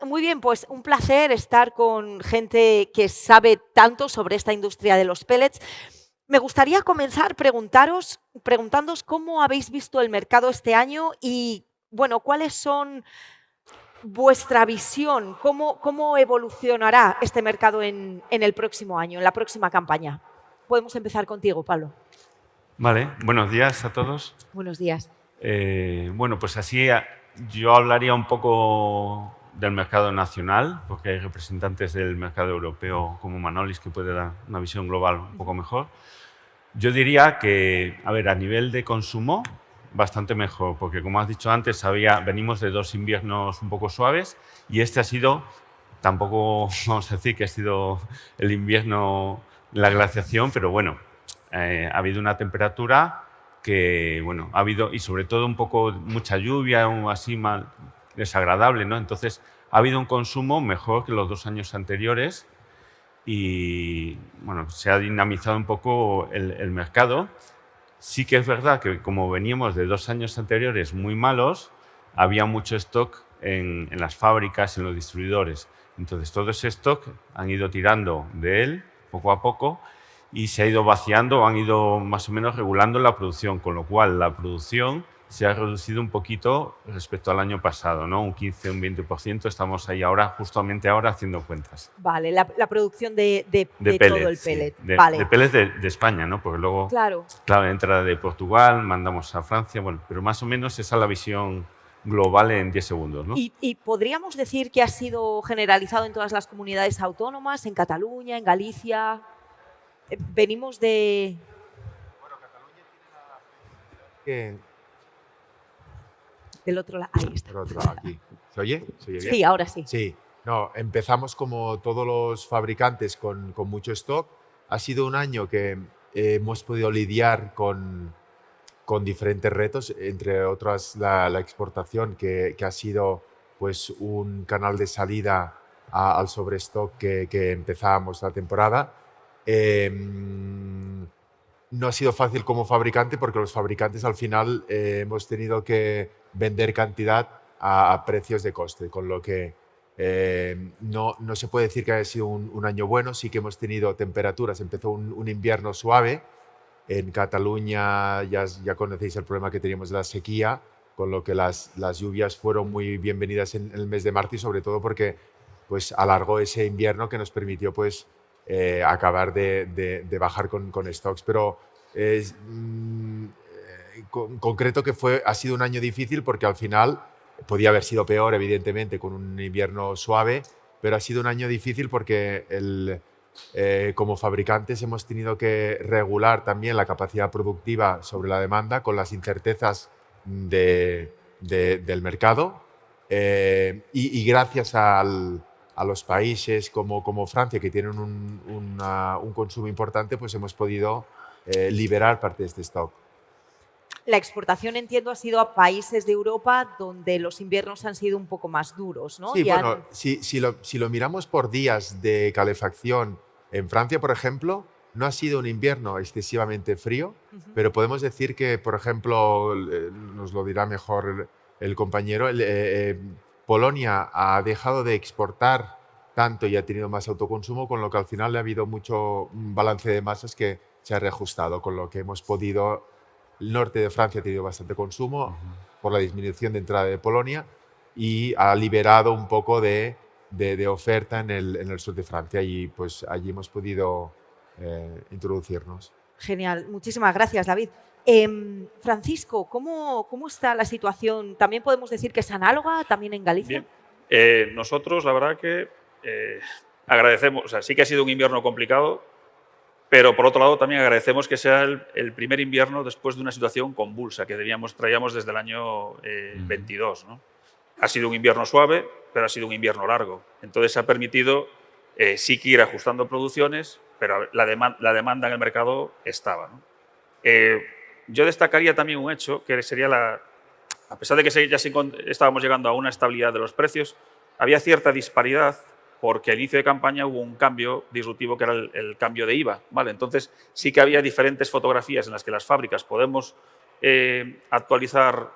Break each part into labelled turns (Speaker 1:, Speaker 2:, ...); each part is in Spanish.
Speaker 1: Muy bien, pues un placer estar con gente que sabe tanto sobre esta industria de los pellets. Me gustaría comenzar preguntándoos cómo habéis visto el mercado este año y, bueno, cuáles son vuestra visión, cómo evolucionará este mercado en el próximo año, en la próxima campaña. Podemos empezar contigo, Pablo.
Speaker 2: Vale, buenos días a todos.
Speaker 1: Buenos días.
Speaker 2: Bueno, pues así yo hablaría un poco del mercado nacional, porque hay representantes del mercado europeo como Manolis que puede dar una visión global un poco mejor. Yo diría que, a ver, a nivel de consumo, bastante mejor, porque como has dicho antes, venimos de 2 inviernos un poco suaves y este ha sido, tampoco vamos a decir que ha sido el invierno, la glaciación, pero bueno, ha habido una temperatura que, bueno, ha habido, y sobre todo un poco, mucha lluvia o así mal desagradable, ¿no? Entonces, ha habido un consumo mejor que los 2 años anteriores y, bueno, se ha dinamizado un poco el mercado. Sí que es verdad que como veníamos de 2 años anteriores muy malos, había mucho stock en las fábricas, en los distribuidores. Entonces, todo ese stock han ido tirando de él poco a poco y se ha ido vaciando, han ido más o menos regulando la producción, con lo cual la producción se ha reducido un poquito respecto al año pasado, ¿no? Un 15, un 20%. Estamos ahí ahora, justamente ahora, haciendo cuentas.
Speaker 1: Vale, la producción de
Speaker 2: De
Speaker 1: todo el
Speaker 2: pellets, sí.
Speaker 1: pellet.
Speaker 2: De
Speaker 1: Vale,
Speaker 2: pellets de España, ¿no? Porque luego,
Speaker 1: claro.
Speaker 2: claro, entra de Portugal, mandamos a Francia, bueno, pero más o menos esa es la visión global en 10 segundos, ¿no?
Speaker 1: ¿Y podríamos decir que ha sido generalizado en todas las comunidades autónomas, en Cataluña, en Galicia? Venimos de...
Speaker 3: Bueno, Cataluña tiene que...
Speaker 1: Del otro lado. Ahí está.
Speaker 3: Por otro lado, aquí. ¿Se oye? ¿Se oye bien?
Speaker 1: Sí, ahora sí.
Speaker 3: Sí. No, empezamos como todos los fabricantes con mucho stock. Ha sido un año que hemos podido lidiar con diferentes retos, entre otras la exportación, que ha sido pues, un canal de salida al sobrestock que empezábamos la temporada. No ha sido fácil como fabricante porque los fabricantes al final hemos tenido que vender cantidad a precios de coste, con lo que no se puede decir que haya sido un año bueno. Sí que hemos tenido temperaturas, empezó un invierno suave. En Cataluña ya conocéis el problema que teníamos de la sequía, con lo que las lluvias fueron muy bienvenidas en el mes de marzo y sobre todo porque pues, alargó ese invierno que nos permitió pues, acabar de bajar con stocks. Pero concreto que ha sido un año difícil porque al final podía haber sido peor, evidentemente, con un invierno suave, pero ha sido un año difícil porque como fabricantes hemos tenido que regular también la capacidad productiva sobre la demanda con las incertezas del mercado y gracias a los países como Francia, que tienen un consumo importante, pues hemos podido liberar parte de este stock.
Speaker 1: La exportación, entiendo, ha sido a países de Europa donde los inviernos han sido un poco más duros, ¿no?
Speaker 3: Sí, bueno, si lo miramos por días de calefacción, en Francia, por ejemplo, no ha sido un invierno excesivamente frío, pero podemos decir que, por ejemplo, nos lo dirá mejor el compañero, Polonia ha dejado de exportar tanto y ha tenido más autoconsumo, con lo que al final ha habido mucho balance de masas que se ha reajustado, con lo que hemos podido... El norte de Francia ha tenido bastante consumo por la disminución de entrada de Polonia y ha liberado un poco de oferta en el sur de Francia y pues allí hemos podido introducirnos.
Speaker 1: Genial, muchísimas gracias, David. Francisco, ¿cómo está la situación? ¿También podemos decir que es análoga también en Galicia?
Speaker 4: Bien, nosotros la verdad que agradecemos, o sea, sí que ha sido un invierno complicado, pero por otro lado también agradecemos que sea el primer invierno después de una situación convulsa que traíamos desde el año 22, ¿no? Ha sido un invierno suave, pero ha sido un invierno largo. Entonces ha permitido sí que ir ajustando producciones, pero la demanda en el mercado estaba, ¿no? Yo destacaría también un hecho que sería a pesar de que estábamos llegando a una estabilidad de los precios, había cierta disparidad porque al inicio de campaña hubo un cambio disruptivo que era el cambio de IVA, ¿vale? Entonces sí que había diferentes fotografías en las que las fábricas podemos actualizar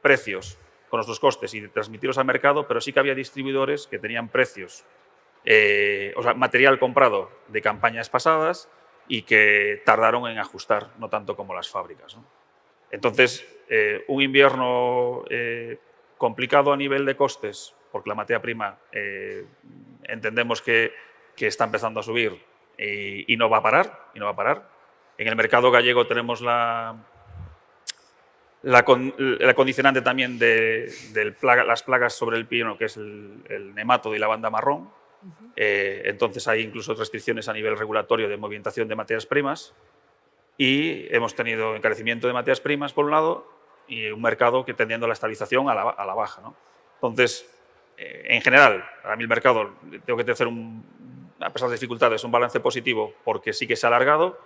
Speaker 4: precios con nuestros costes y transmitirlos al mercado, pero sí que había distribuidores que tenían precios, o sea, material comprado de campañas pasadas y que tardaron en ajustar, no tanto como las fábricas, ¿no? Entonces, un invierno complicado a nivel de costes, porque la materia prima entendemos que está empezando a subir y no va a parar, En el mercado gallego tenemos la condicionante también de las plagas sobre el pino, que es el nemátodo y la banda marrón. Entonces hay incluso restricciones a nivel regulatorio de movimentación de materias primas y hemos tenido encarecimiento de materias primas por un lado y un mercado que tendiendo a la estabilización a la baja, ¿no? Entonces, en general, a mí el mercado tengo que hacer, a pesar de dificultades, un balance positivo porque sí que se ha alargado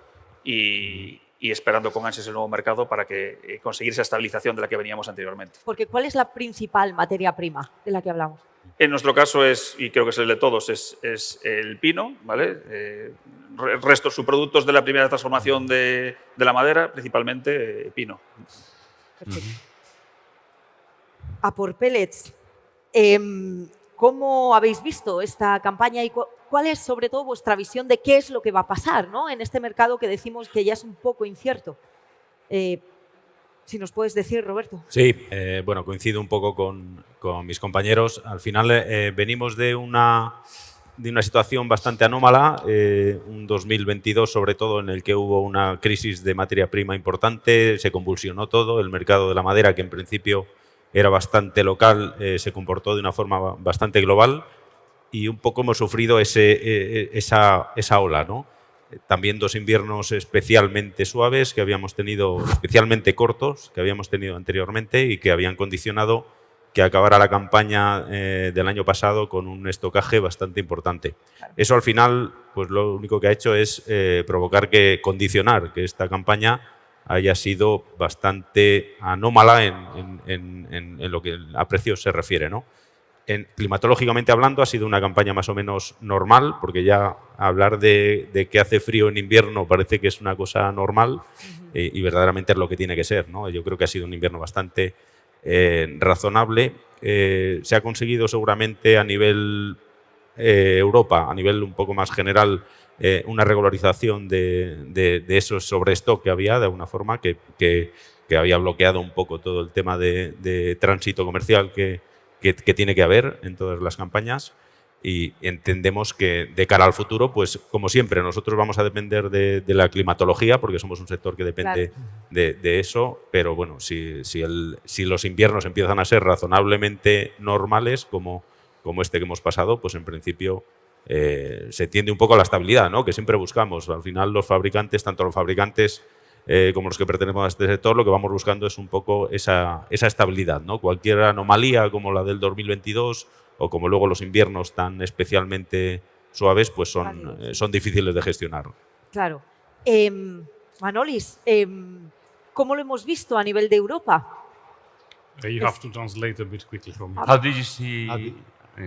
Speaker 4: y esperando con ansias el nuevo mercado para que conseguir esa estabilización de la que veníamos anteriormente.
Speaker 1: Porque ¿cuál es la principal materia prima de la que hablamos?
Speaker 4: En nuestro caso es, y creo que es el de todos, es el pino, ¿vale? El resto, subproductos de la primera transformación de la madera, principalmente pino.
Speaker 1: Perfecto. A por pellets, ¿cómo habéis visto esta campaña y cuál es sobre todo vuestra visión de qué es lo que va a pasar, ¿no?, en este mercado que decimos que ya es un poco incierto? Si nos puedes decir, Roberto.
Speaker 5: Sí, bueno, coincido un poco con mis compañeros. Al final venimos de una situación bastante anómala, un 2022 sobre todo en el que hubo una crisis de materia prima importante, se convulsionó todo, el mercado de la madera, que en principio era bastante local, se comportó de una forma bastante global y un poco hemos sufrido esa ola, ¿no? También 2 inviernos especialmente suaves que habíamos tenido, especialmente cortos, que habíamos tenido anteriormente y que habían condicionado que acabara la campaña del año pasado con un estocaje bastante importante. Eso al final, pues lo único que ha hecho es condicionar que esta campaña haya sido bastante anómala en lo que a precios se refiere, ¿no? Climatológicamente hablando ha sido una campaña más o menos normal, porque ya hablar de que hace frío en invierno parece que es una cosa normal y verdaderamente es lo que tiene que ser, ¿no? Yo creo que ha sido un invierno bastante razonable. Se ha conseguido seguramente a nivel Europa, a nivel un poco más general, una regularización de esos sobrestock que había, de alguna forma, que había bloqueado un poco todo el tema de tránsito comercial que tiene que haber en todas las campañas. Y entendemos que de cara al futuro, pues como siempre, nosotros vamos a depender de la climatología, porque somos un sector que depende de eso, pero bueno, si los inviernos empiezan a ser razonablemente normales, como este que hemos pasado, pues en principio se tiende un poco a la estabilidad, ¿no?, que siempre buscamos. Al final los fabricantes, tanto los fabricantes como los que pertenecemos a este sector, lo que vamos buscando es un poco esa estabilidad, ¿no? Cualquier anomalía como la del 2022 o como luego los inviernos tan especialmente suaves, pues son difíciles de gestionar.
Speaker 1: Claro. Manolis, ¿cómo lo hemos visto a nivel de Europa?
Speaker 6: You have to translate a bit quickly for me.
Speaker 2: How do you see?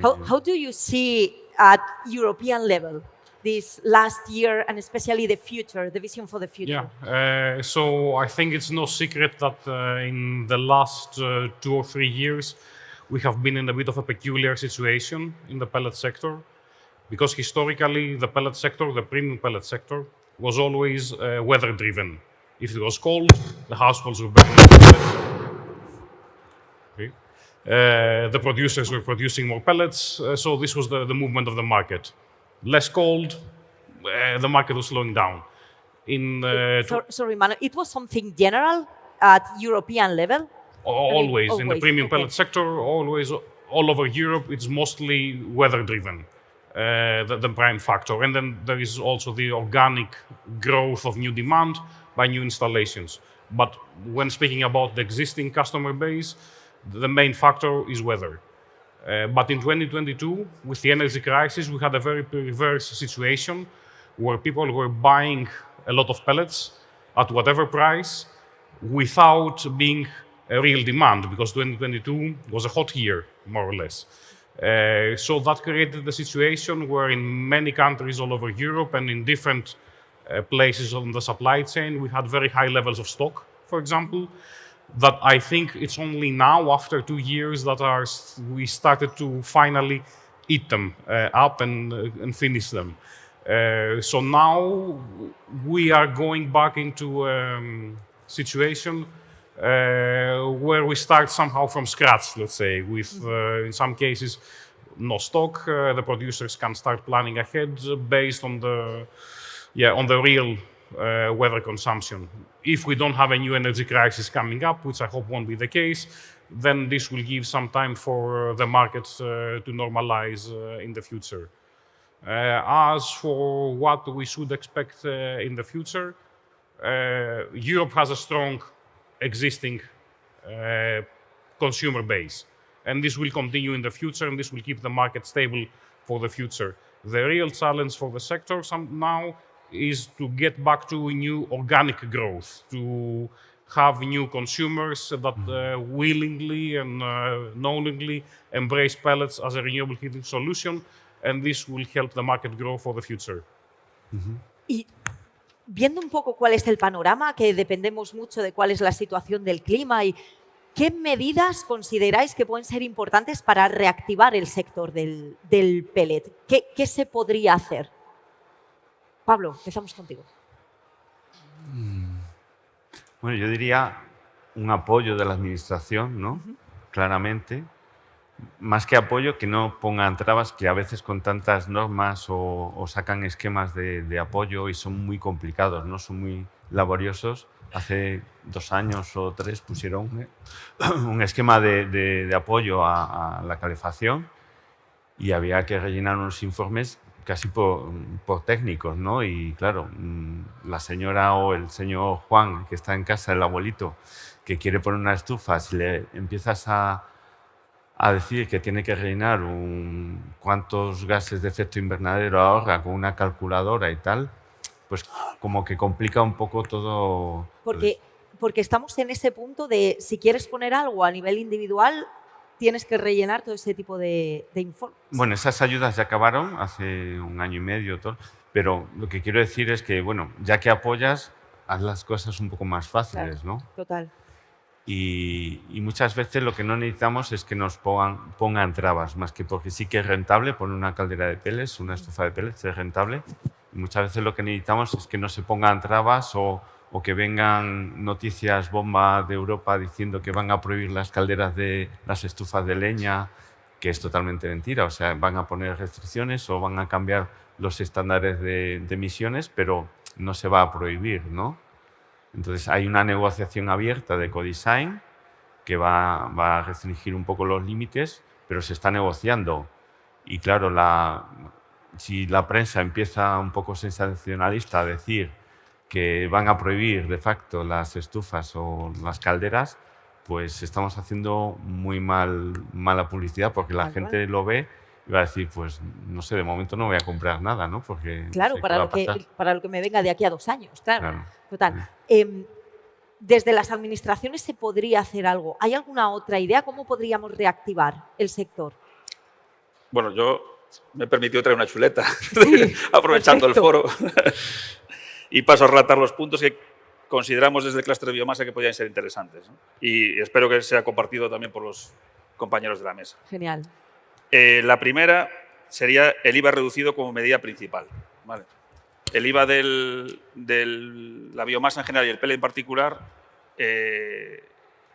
Speaker 1: How do you see at European level this last year and especially the future, the vision for the future?
Speaker 6: Yeah, so I think it's no secret that in the last 2 or 3 years we have been in a bit of a peculiar situation in the pellet sector, because historically the pellet sector, the premium pellet sector, was always weather driven. If it was cold, the households were burning pellets. Okay. The producers were producing more pellets, so this was the movement of the market. Less cold, the market was slowing down.
Speaker 1: Sorry, Manu, it was something general at European level?
Speaker 6: Always. In the premium pellet sector, always, all over Europe, it's mostly weather-driven, the prime factor. And then there is also the organic growth of new demand by new installations. But when speaking about the existing customer base, the main factor is weather. But in 2022, with the energy crisis, we had a very perverse situation where people were buying a lot of pellets at whatever price without being a real demand, because 2022 was a hot year, more or less. So that created the situation where in many countries all over Europe and in different places on the supply chain, we had very high levels of stock, for example. that I think it's only now, after 2 years, that we started to finally eat them up and finish them. So now we are going back into situation where we start somehow from scratch, let's say, with, in some cases, no stock. The producers can start planning ahead based on the real weather consumption. If we don't have a new energy crisis coming up, which I hope won't be the case, then this will give some time for the markets to normalize in the future. As for what we should expect in the future, Europe has a strong existing consumer base, and this will continue in the future, and this will keep the market stable for the future. The real challenge for the sector now is to get back to new organic growth, to have new consumers that willingly and knowingly embrace pellets as a renewable heating solution, and this will help the market grow for the future.
Speaker 1: Y viendo un poco cuál es el panorama, que dependemos mucho de cuál es la situación del clima, y ¿qué medidas consideráis que pueden ser importantes para reactivar el sector del pellet? ¿Qué se podría hacer? Pablo, empezamos contigo.
Speaker 2: Bueno, yo diría un apoyo de la administración, ¿no? Claramente. Más que apoyo, que no pongan trabas, que a veces con tantas normas o sacan esquemas de apoyo y son muy complicados, ¿no? Son muy laboriosos. Hace 2 años o 3 pusieron un esquema de apoyo a la calefacción y había que rellenar unos informes casi por técnicos, ¿no? Y claro, la señora o el señor Juan, que está en casa, el abuelito, que quiere poner una estufa, si le empiezas a decir que tiene que rellenar cuántos gases de efecto invernadero ahorra con una calculadora y tal, pues como que complica un poco todo.
Speaker 1: Porque estamos en ese punto de, si quieres poner algo a nivel individual, tienes que rellenar todo ese tipo de informes.
Speaker 2: Bueno, esas ayudas ya acabaron hace 1 año y medio, pero lo que quiero decir es que, bueno, ya que apoyas, haz las cosas un poco más fáciles,
Speaker 1: Claro,
Speaker 2: ¿no?
Speaker 1: Total.
Speaker 2: Y muchas veces lo que no necesitamos es que nos pongan trabas, más que porque sí que es rentable poner una caldera de pellets, una estufa de pellets, es rentable. Y muchas veces lo que necesitamos es que no se pongan trabas o que vengan noticias bomba de Europa diciendo que van a prohibir las calderas de las estufas de leña, que es totalmente mentira. O sea, van a poner restricciones o van a cambiar los estándares de emisiones, pero no se va a prohibir, ¿no? Entonces hay una negociación abierta de ecodesign que va a restringir un poco los límites, pero se está negociando. Y claro, si la prensa empieza un poco sensacionalista a decir que van a prohibir de facto las estufas o las calderas, pues estamos haciendo muy mala publicidad, porque la gente lo ve y va a decir, pues no sé, de momento no voy a comprar nada, ¿no? Porque
Speaker 1: Claro,
Speaker 2: no sé qué va a pasar.
Speaker 1: para lo que me venga de aquí a 2 años, claro.
Speaker 2: Claro.
Speaker 1: Total. Desde las administraciones se podría hacer algo. ¿Hay alguna otra idea? ¿Cómo podríamos reactivar el sector?
Speaker 4: Bueno, yo me he permitido traer una chuleta,
Speaker 1: Sí,
Speaker 4: aprovechando
Speaker 1: perfecto.
Speaker 4: el foro. Y paso a relatar los puntos que consideramos desde el clúster de biomasa que podrían ser interesantes, ¿no? Y espero que sea compartido también por los compañeros de la mesa.
Speaker 1: Genial.
Speaker 4: La primera sería el IVA reducido como medida principal, ¿vale? El IVA de la biomasa en general y el pellet en particular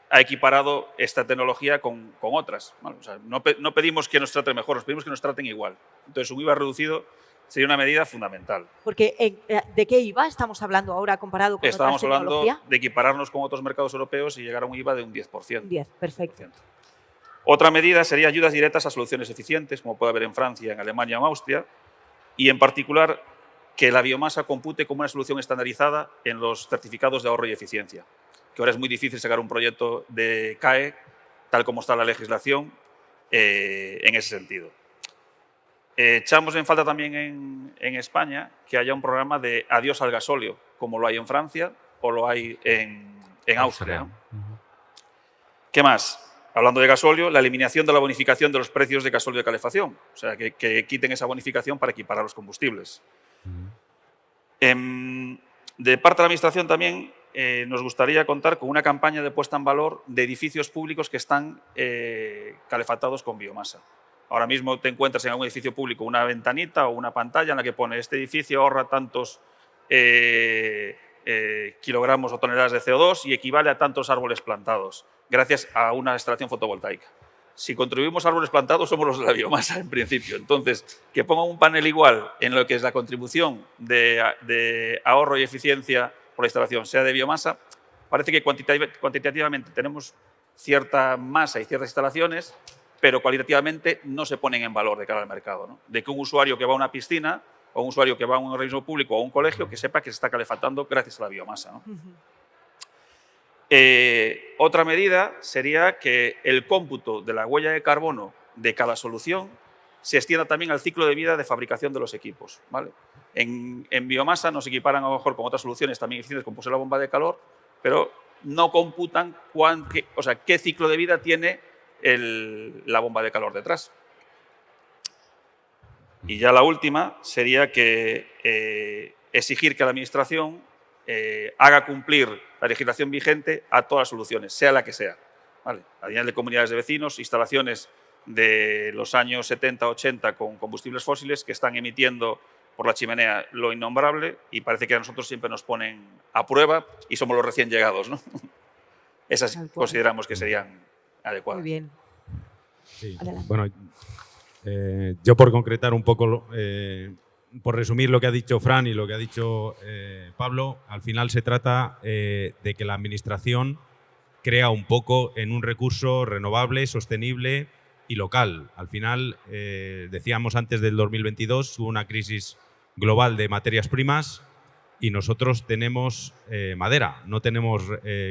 Speaker 4: ha equiparado esta tecnología con otras, ¿vale? O sea, no pedimos que nos traten mejor, nos pedimos que nos traten igual. Entonces, un IVA reducido sería una medida fundamental.
Speaker 1: Porque, ¿de qué IVA estamos hablando ahora comparado con
Speaker 4: Estábamos
Speaker 1: otra
Speaker 4: hablando
Speaker 1: tecnología?
Speaker 4: de equipararnos con otros mercados europeos y llegar a un IVA de un 10%.
Speaker 1: 10, perfecto.
Speaker 4: Otra medida sería ayudas directas a soluciones eficientes, como puede haber en Francia, en Alemania o en Austria, y en particular que la biomasa compute como una solución estandarizada en los certificados de ahorro y eficiencia, que ahora es muy difícil sacar un proyecto de CAE, tal como está la legislación, en ese sentido. Echamos en falta también en España que haya un programa de adiós al gasóleo, como lo hay en Francia o lo hay en Austria, ¿no? ¿Qué más? Hablando de gasóleo, la eliminación de la bonificación de los precios de gasóleo de calefacción. O sea, que quiten esa bonificación para equiparar los combustibles. De parte de la Administración también nos gustaría contar con una campaña de puesta en valor de edificios públicos que están calefactados con biomasa. Ahora mismo te encuentras en algún edificio público una ventanita o una pantalla en la que pone este edificio ahorra tantos kilogramos o toneladas de CO2 y equivale a tantos árboles plantados, gracias a una instalación fotovoltaica. Si contribuimos a árboles plantados, somos los de la biomasa, en principio. Entonces, que pongan un panel igual en lo que es la contribución de ahorro y eficiencia por la instalación, sea de biomasa, parece que cuantitativamente tenemos cierta masa y ciertas instalaciones, pero cualitativamente no se ponen en valor de cara al mercado, ¿no? De que un usuario que va a una piscina o un usuario que va a un organismo público o a un colegio que sepa que se está calefactando gracias a la biomasa, ¿no? Otra medida sería que el cómputo de la huella de carbono de cada solución se extienda también al ciclo de vida de fabricación de los equipos, ¿vale? En biomasa nos equiparan a lo mejor con otras soluciones también eficientes como puede ser la bomba de calor, pero no computan qué ciclo de vida tiene la bomba de calor detrás. Y ya la última sería que exigir que la Administración haga cumplir la legislación vigente a todas las soluciones, sea la que sea, ¿vale? A nivel de comunidades de vecinos, instalaciones de los años 70-80 con combustibles fósiles que están emitiendo por la chimenea lo innombrable y parece que a nosotros siempre nos ponen a prueba y somos los recién llegados, ¿no? Esas consideramos que serían adecuadas.
Speaker 1: Muy bien.
Speaker 5: Sí.
Speaker 1: Adelante.
Speaker 5: Bueno, yo por concretar un poco, por resumir lo que ha dicho Fran y lo que ha dicho Pablo, al final se trata de que la Administración crea un poco en un recurso renovable, sostenible y local. Al final, decíamos antes del 2022, hubo una crisis global de materias primas y nosotros tenemos madera, no tenemos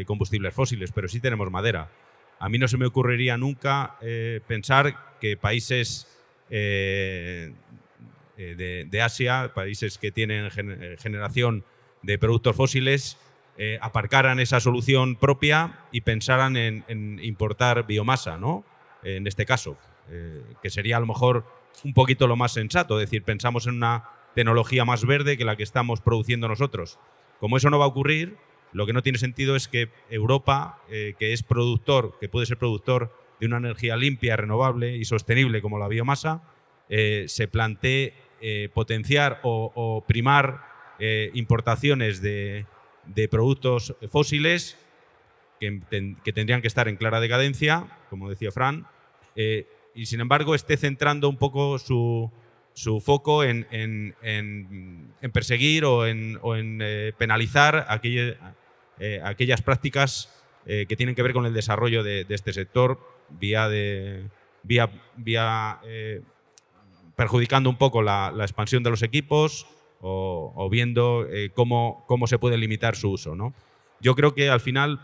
Speaker 5: combustibles fósiles, pero sí tenemos madera. A mí no se me ocurriría nunca pensar que países de Asia, países que tienen generación de productos fósiles, aparcaran esa solución propia y pensaran en importar biomasa, ¿no? En este caso, que sería a lo mejor un poquito lo más sensato, es decir, pensamos en una tecnología más verde que la que estamos produciendo nosotros. Como eso no va a ocurrir, lo que no tiene sentido es que Europa, que es productor, que puede ser productor de una energía limpia, renovable y sostenible como la biomasa, se plantee potenciar o primar importaciones de productos fósiles que tendrían que estar en clara decadencia, como decía Fran, y sin embargo esté centrando un poco su foco en perseguir o en penalizar aquellas prácticas que tienen que ver con el desarrollo de este sector perjudicando un poco la expansión de los equipos o viendo cómo se puede limitar su uso, ¿no? Yo creo que al final,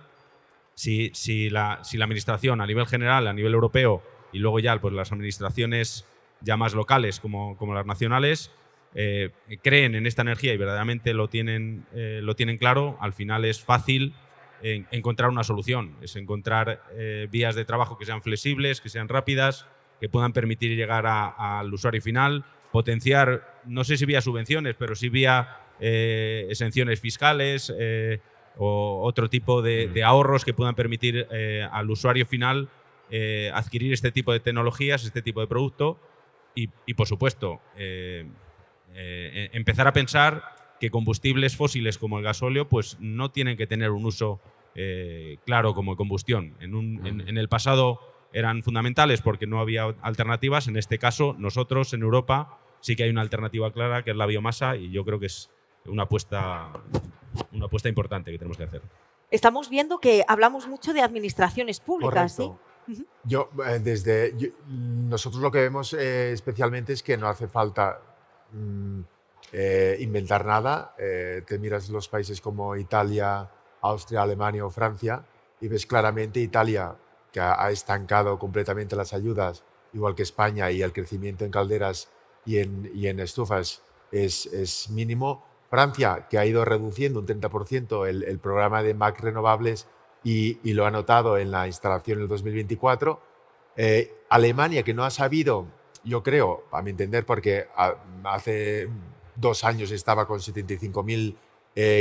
Speaker 5: si la Administración a nivel general, a nivel europeo y luego ya pues, las administraciones ya más locales como las nacionales, creen en esta energía y verdaderamente lo tienen claro, al final es fácil encontrar una solución, es encontrar vías de trabajo que sean flexibles, que sean rápidas, que puedan permitir llegar al usuario final, potenciar, no sé si vía subvenciones, pero sí vía exenciones fiscales o otro tipo de ahorros que puedan permitir al usuario final adquirir este tipo de tecnologías, este tipo de producto y por supuesto, empezar a pensar que combustibles fósiles como el gasóleo pues no tienen que tener un uso claro como combustión. En el pasado eran fundamentales porque no había alternativas. En este caso, nosotros en Europa sí que hay una alternativa clara, que es la biomasa, y yo creo que es una apuesta importante que tenemos que hacer.
Speaker 1: Estamos viendo que hablamos mucho de administraciones públicas,
Speaker 3: Correcto.
Speaker 1: ¿sí?
Speaker 3: Nosotros lo que vemos especialmente es que no hace falta inventar nada. Te miras los países como Italia, Austria, Alemania o Francia y ves claramente Italia, que ha estancado completamente las ayudas, igual que España, y el crecimiento en calderas y en estufas es mínimo. Francia, que ha ido reduciendo un 30% el programa de MAC renovables y lo ha notado en la instalación en el 2024. Alemania, que no ha sabido, yo creo, a mi entender, porque hace 2 años estaba con 75.000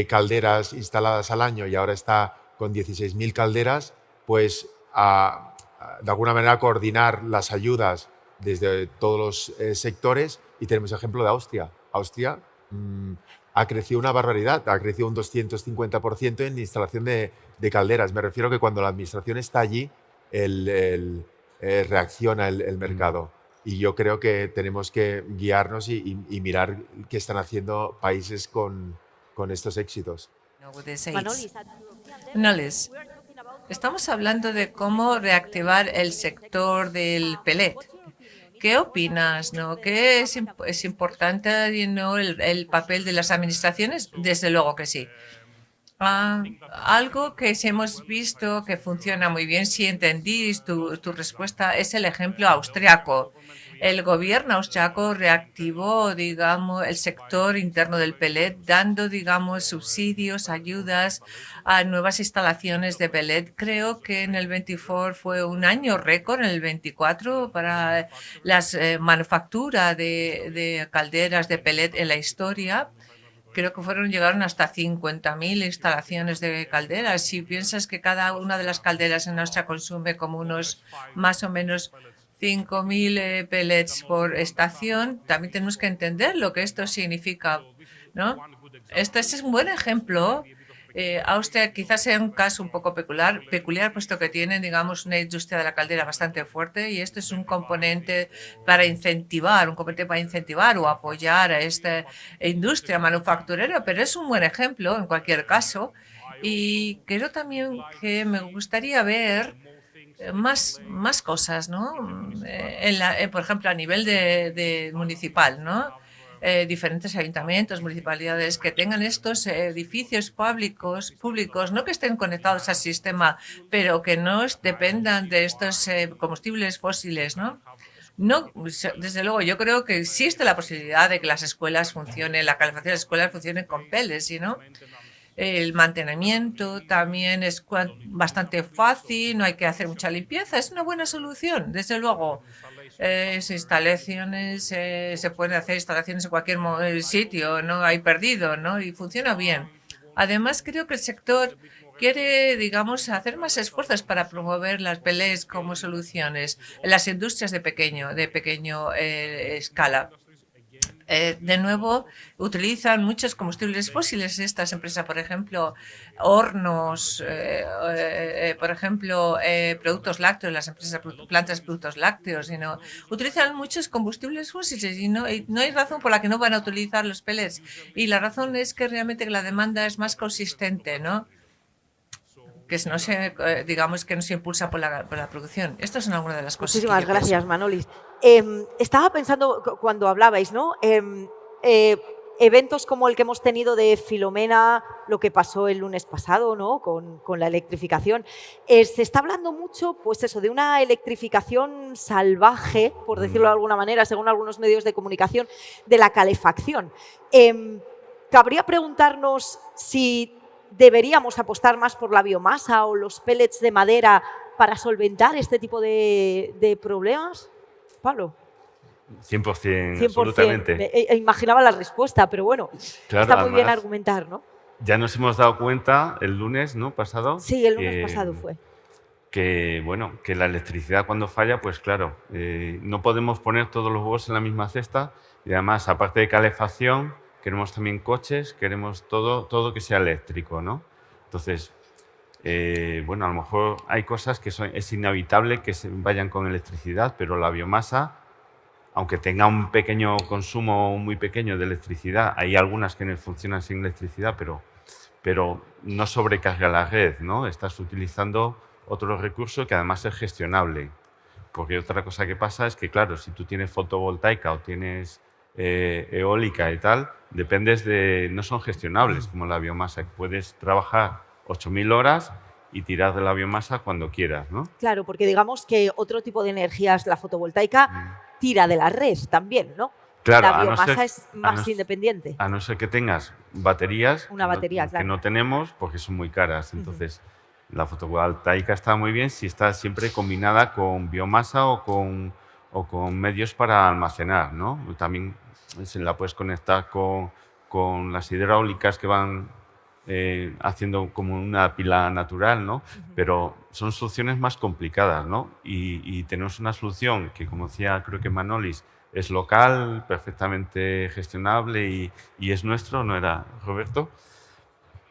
Speaker 3: calderas instaladas al año y ahora está con 16.000 calderas, pues de alguna manera coordinar las ayudas desde todos los sectores. Y tenemos el ejemplo de Austria. Austria ha crecido una barbaridad, ha crecido un 250% en instalación de calderas. Me refiero que cuando la administración está allí, reacciona el mercado. Y yo creo que tenemos que guiarnos y mirar qué están haciendo países con estos éxitos.
Speaker 7: Manolis, estamos hablando de cómo reactivar el sector del pellet. ¿Qué opinas? ¿No? ¿Qué es importante, ¿no? el papel de las administraciones? Desde luego que sí. Algo que sí hemos visto que funciona muy bien, si entendís tu respuesta, es el ejemplo austriaco. El gobierno austriaco reactivó, digamos, el sector interno del pellet, dando, digamos, subsidios, ayudas a nuevas instalaciones de pellet. Creo que en el 24 fue un año récord, en el 24 para las manufacturas de calderas de pellet en la historia. Creo que llegaron hasta 50.000 instalaciones de calderas. Si piensas que cada una de las calderas en Austria consume como unos más o menos 5.000 pellets por estación, también tenemos que entender lo que esto significa, ¿no? Este es un buen ejemplo. Austria quizás sea un caso un poco peculiar, puesto que tiene, digamos, una industria de la caldera bastante fuerte, y esto es un componente para incentivar, o apoyar a esta industria manufacturera, pero es un buen ejemplo en cualquier caso. Y creo también que me gustaría ver más cosas, ¿no? Por ejemplo, a nivel de municipal, ¿no? Diferentes ayuntamientos, municipalidades que tengan estos edificios públicos, no que estén conectados al sistema, pero que no dependan de estos combustibles fósiles, ¿no? No, desde luego, yo creo que existe la posibilidad de que las escuelas funcionen, la calefacción de las escuelas funcionen con pellets, ¿no? El mantenimiento también es bastante fácil, no hay que hacer mucha limpieza, es una buena solución, desde luego. Instalaciones, se pueden hacer instalaciones en cualquier sitio, no hay perdido, ¿no? Y funciona bien. Además, creo que el sector quiere, digamos, hacer más esfuerzos para promover las pellets como soluciones en las industrias de pequeño escala. De nuevo, utilizan muchos combustibles fósiles estas empresas, por ejemplo, hornos, por ejemplo, productos lácteos, las empresas plantas de productos lácteos, utilizan muchos combustibles fósiles y no hay razón por la que no van a utilizar los pellets. Y la razón es que realmente la demanda es más consistente, ¿no? Que no se, digamos, que no se impulsa por la producción. Esto es alguna de las cosas.
Speaker 1: Muchísimas gracias, Manolis. Estaba pensando cuando hablabais, ¿no? Eventos como el que hemos tenido de Filomena, lo que pasó el lunes pasado, ¿no? Con la electrificación. Se está hablando mucho, pues eso, de una electrificación salvaje, por decirlo de alguna manera, según algunos medios de comunicación, de la calefacción. Cabría preguntarnos si deberíamos apostar más por la biomasa o los pellets de madera para solventar este tipo de problemas. Pablo.
Speaker 2: 100%, absolutamente.
Speaker 1: Imaginaba la respuesta, pero bueno, claro, está muy bien argumentar, ¿no?
Speaker 2: Ya nos hemos dado cuenta el lunes, ¿no? Pasado.
Speaker 1: Sí, el lunes pasado fue.
Speaker 2: Que, bueno, que la electricidad cuando falla, pues claro, no podemos poner todos los huevos en la misma cesta y además, aparte de calefacción, queremos también coches, queremos todo que sea eléctrico, ¿no? Entonces, bueno, a lo mejor hay cosas que es inevitable que se vayan con electricidad, pero la biomasa, aunque tenga un pequeño consumo muy pequeño de electricidad, hay algunas que no funcionan sin electricidad, pero no sobrecarga la red, ¿no? Estás utilizando otro recurso que además es gestionable. Porque otra cosa que pasa es que, claro, si tú tienes fotovoltaica o tienes eólica y tal, no son gestionables como la biomasa. Puedes trabajar 8.000 horas y tirar de la biomasa cuando quieras, ¿no?
Speaker 1: Claro, porque digamos que otro tipo de energías, la fotovoltaica, tira de la red también, ¿no?
Speaker 2: Claro,
Speaker 1: la biomasa es más independiente.
Speaker 2: A no ser que tengas baterías,
Speaker 1: que
Speaker 2: no tenemos porque son muy caras. Entonces, la fotovoltaica está muy bien si está siempre combinada con biomasa o con medios para almacenar, ¿no? También se la puedes conectar con las hidráulicas que van haciendo como una pila natural, ¿no? Pero son soluciones más complicadas, ¿no? Y tenemos una solución que, como decía, creo que Manolis, es local, perfectamente gestionable y es nuestro, ¿no era, Roberto?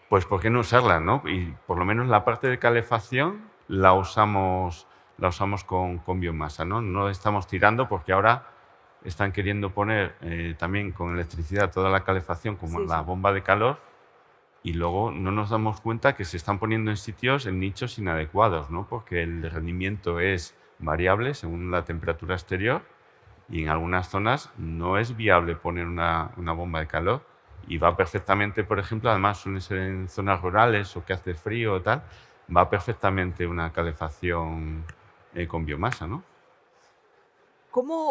Speaker 2: Pues ¿por qué no usarla, no? Y por lo menos la parte de calefacción la usamos con biomasa, ¿no? No estamos tirando porque ahora están queriendo poner también con electricidad toda la calefacción como la bomba de calor y luego no nos damos cuenta que se están poniendo en sitios, en nichos inadecuados, ¿no? Porque el rendimiento es variable según la temperatura exterior y en algunas zonas no es viable poner una bomba de calor y va perfectamente, por ejemplo, además suelen ser en zonas rurales o que hace frío o tal, va perfectamente una calefacción con biomasa, ¿no?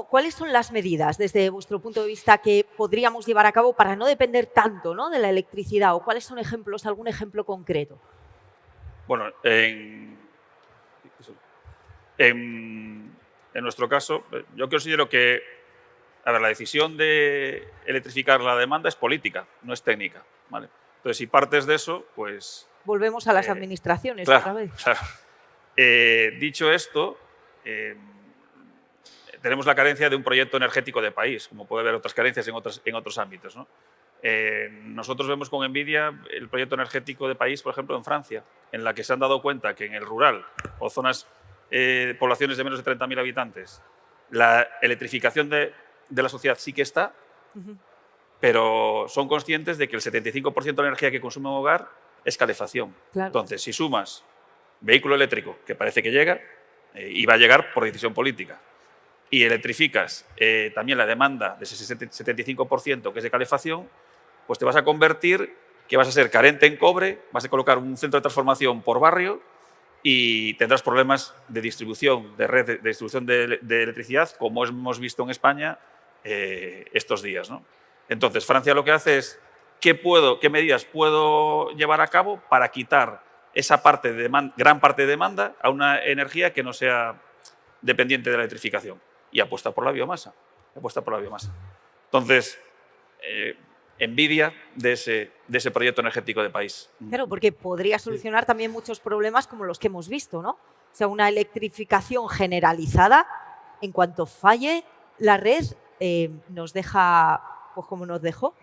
Speaker 1: ¿Cuáles son las medidas, desde vuestro punto de vista, que podríamos llevar a cabo para no depender tanto, ¿no?, de la electricidad? ¿O cuáles son ejemplos, algún ejemplo concreto?
Speaker 4: Bueno, en nuestro caso, yo considero que la decisión de electrificar la demanda es política, no es técnica, ¿vale? Entonces, si partes de eso, pues...
Speaker 1: Volvemos a las administraciones
Speaker 4: claro,
Speaker 1: otra vez.
Speaker 4: Claro. Dicho esto, tenemos la carencia de un proyecto energético de país, como puede haber otras carencias en otros ámbitos, ¿no? Nosotros vemos con envidia el proyecto energético de país, por ejemplo, en Francia, en la que se han dado cuenta que en el rural o zonas, poblaciones de menos de 30.000 habitantes, la electrificación de la sociedad sí que está, pero son conscientes de que el 75% de la energía que consume un hogar es calefacción.
Speaker 1: Claro.
Speaker 4: Entonces, si sumas vehículo eléctrico, que parece que llega, y va a llegar por decisión política, y electrificas también la demanda de ese 75% que es de calefacción, pues te vas a convertir que vas a ser carente en cobre, vas a colocar un centro de transformación por barrio y tendrás problemas de distribución, de red de distribución de electricidad, como hemos visto en España estos días, ¿no? Entonces, Francia lo que hace es, ¿qué medidas puedo llevar a cabo para quitar esa parte de gran parte de demanda a una energía que no sea dependiente de la electrificación? Y apuesta por la biomasa. Entonces, envidia de ese proyecto energético de país.
Speaker 1: Claro, porque podría solucionar también muchos problemas como los que hemos visto, ¿no? O sea, una electrificación generalizada, en cuanto falle la red, nos deja, pues como nos dejó.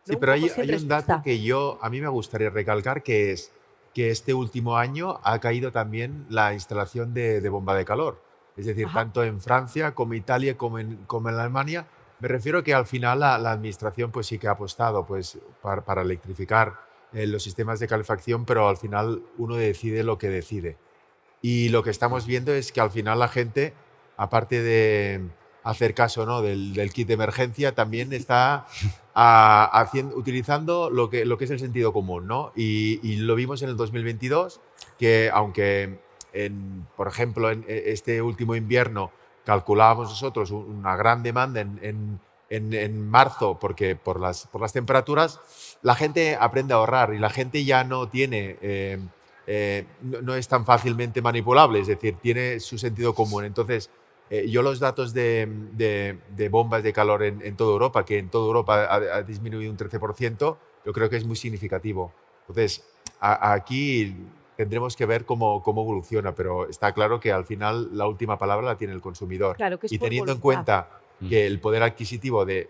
Speaker 3: Sí, pero hay un dato que a mí me gustaría recalcar, que es que este último año ha caído también la instalación de bomba de calor. Es decir, tanto en Francia como en Italia como en Alemania. Me refiero que al final la administración pues sí que ha apostado pues, para electrificar los sistemas de calefacción, pero al final uno decide lo que decide. Y lo que estamos viendo es que al final la gente, aparte de hacer caso, ¿no?, del kit de emergencia, también está utilizando lo que es el sentido común, ¿no? Y lo vimos en el 2022, que aunque, por ejemplo, en este último invierno calculábamos nosotros una gran demanda en marzo, porque por las temperaturas, la gente aprende a ahorrar y la gente ya no tiene, no es tan fácilmente manipulable, es decir, tiene su sentido común. Entonces, yo los datos de bombas de calor en toda Europa, que en toda Europa ha disminuido un 13%, yo creo que es muy significativo. Entonces, aquí tendremos que ver cómo evoluciona, pero está claro que al final la última palabra la tiene el consumidor.
Speaker 1: Claro, que es
Speaker 3: y
Speaker 1: por
Speaker 3: teniendo en
Speaker 1: voluntad.
Speaker 3: cuenta que el poder adquisitivo la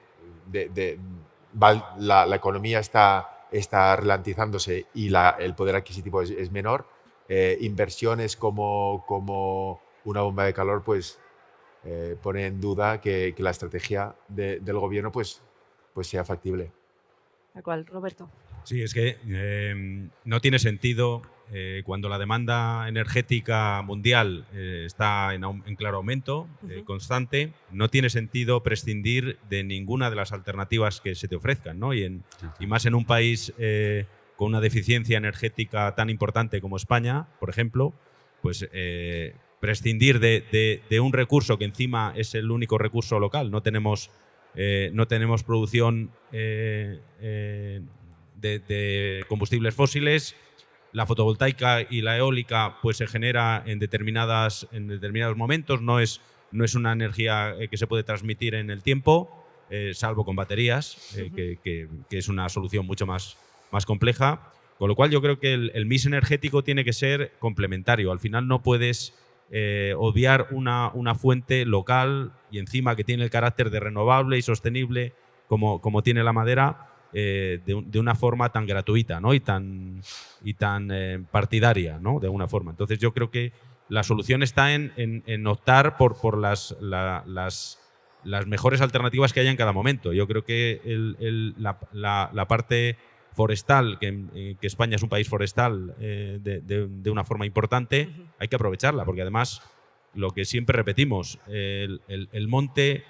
Speaker 3: economía está ralentizándose y el poder adquisitivo es menor, inversiones como una bomba de calor pues pone en duda que la estrategia del gobierno pues sea factible.
Speaker 1: ¿De cuál, Roberto?
Speaker 5: Sí, es que no tiene sentido cuando la demanda energética mundial está en claro aumento, constante, no tiene sentido prescindir de ninguna de las alternativas que se te ofrezcan, ¿no? Y más en un país con una deficiencia energética tan importante como España, por ejemplo, pues prescindir de un recurso que encima es el único recurso local. No tenemos producción de combustibles fósiles. La fotovoltaica y la eólica pues se genera en determinados momentos. No es una energía que se puede transmitir en el tiempo, salvo con baterías, que es una solución mucho más compleja. Con lo cual yo creo que el mix energético tiene que ser complementario. Al final no puedes obviar una fuente local y encima que tiene el carácter de renovable y sostenible como tiene la madera, de una forma tan gratuita, ¿no? y tan partidaria, ¿no? De alguna forma. Entonces yo creo que la solución está en optar por las mejores alternativas que haya en cada momento. Yo creo que la parte forestal, que España es un país forestal de una forma importante, hay que aprovecharla, porque además, lo que siempre repetimos, el monte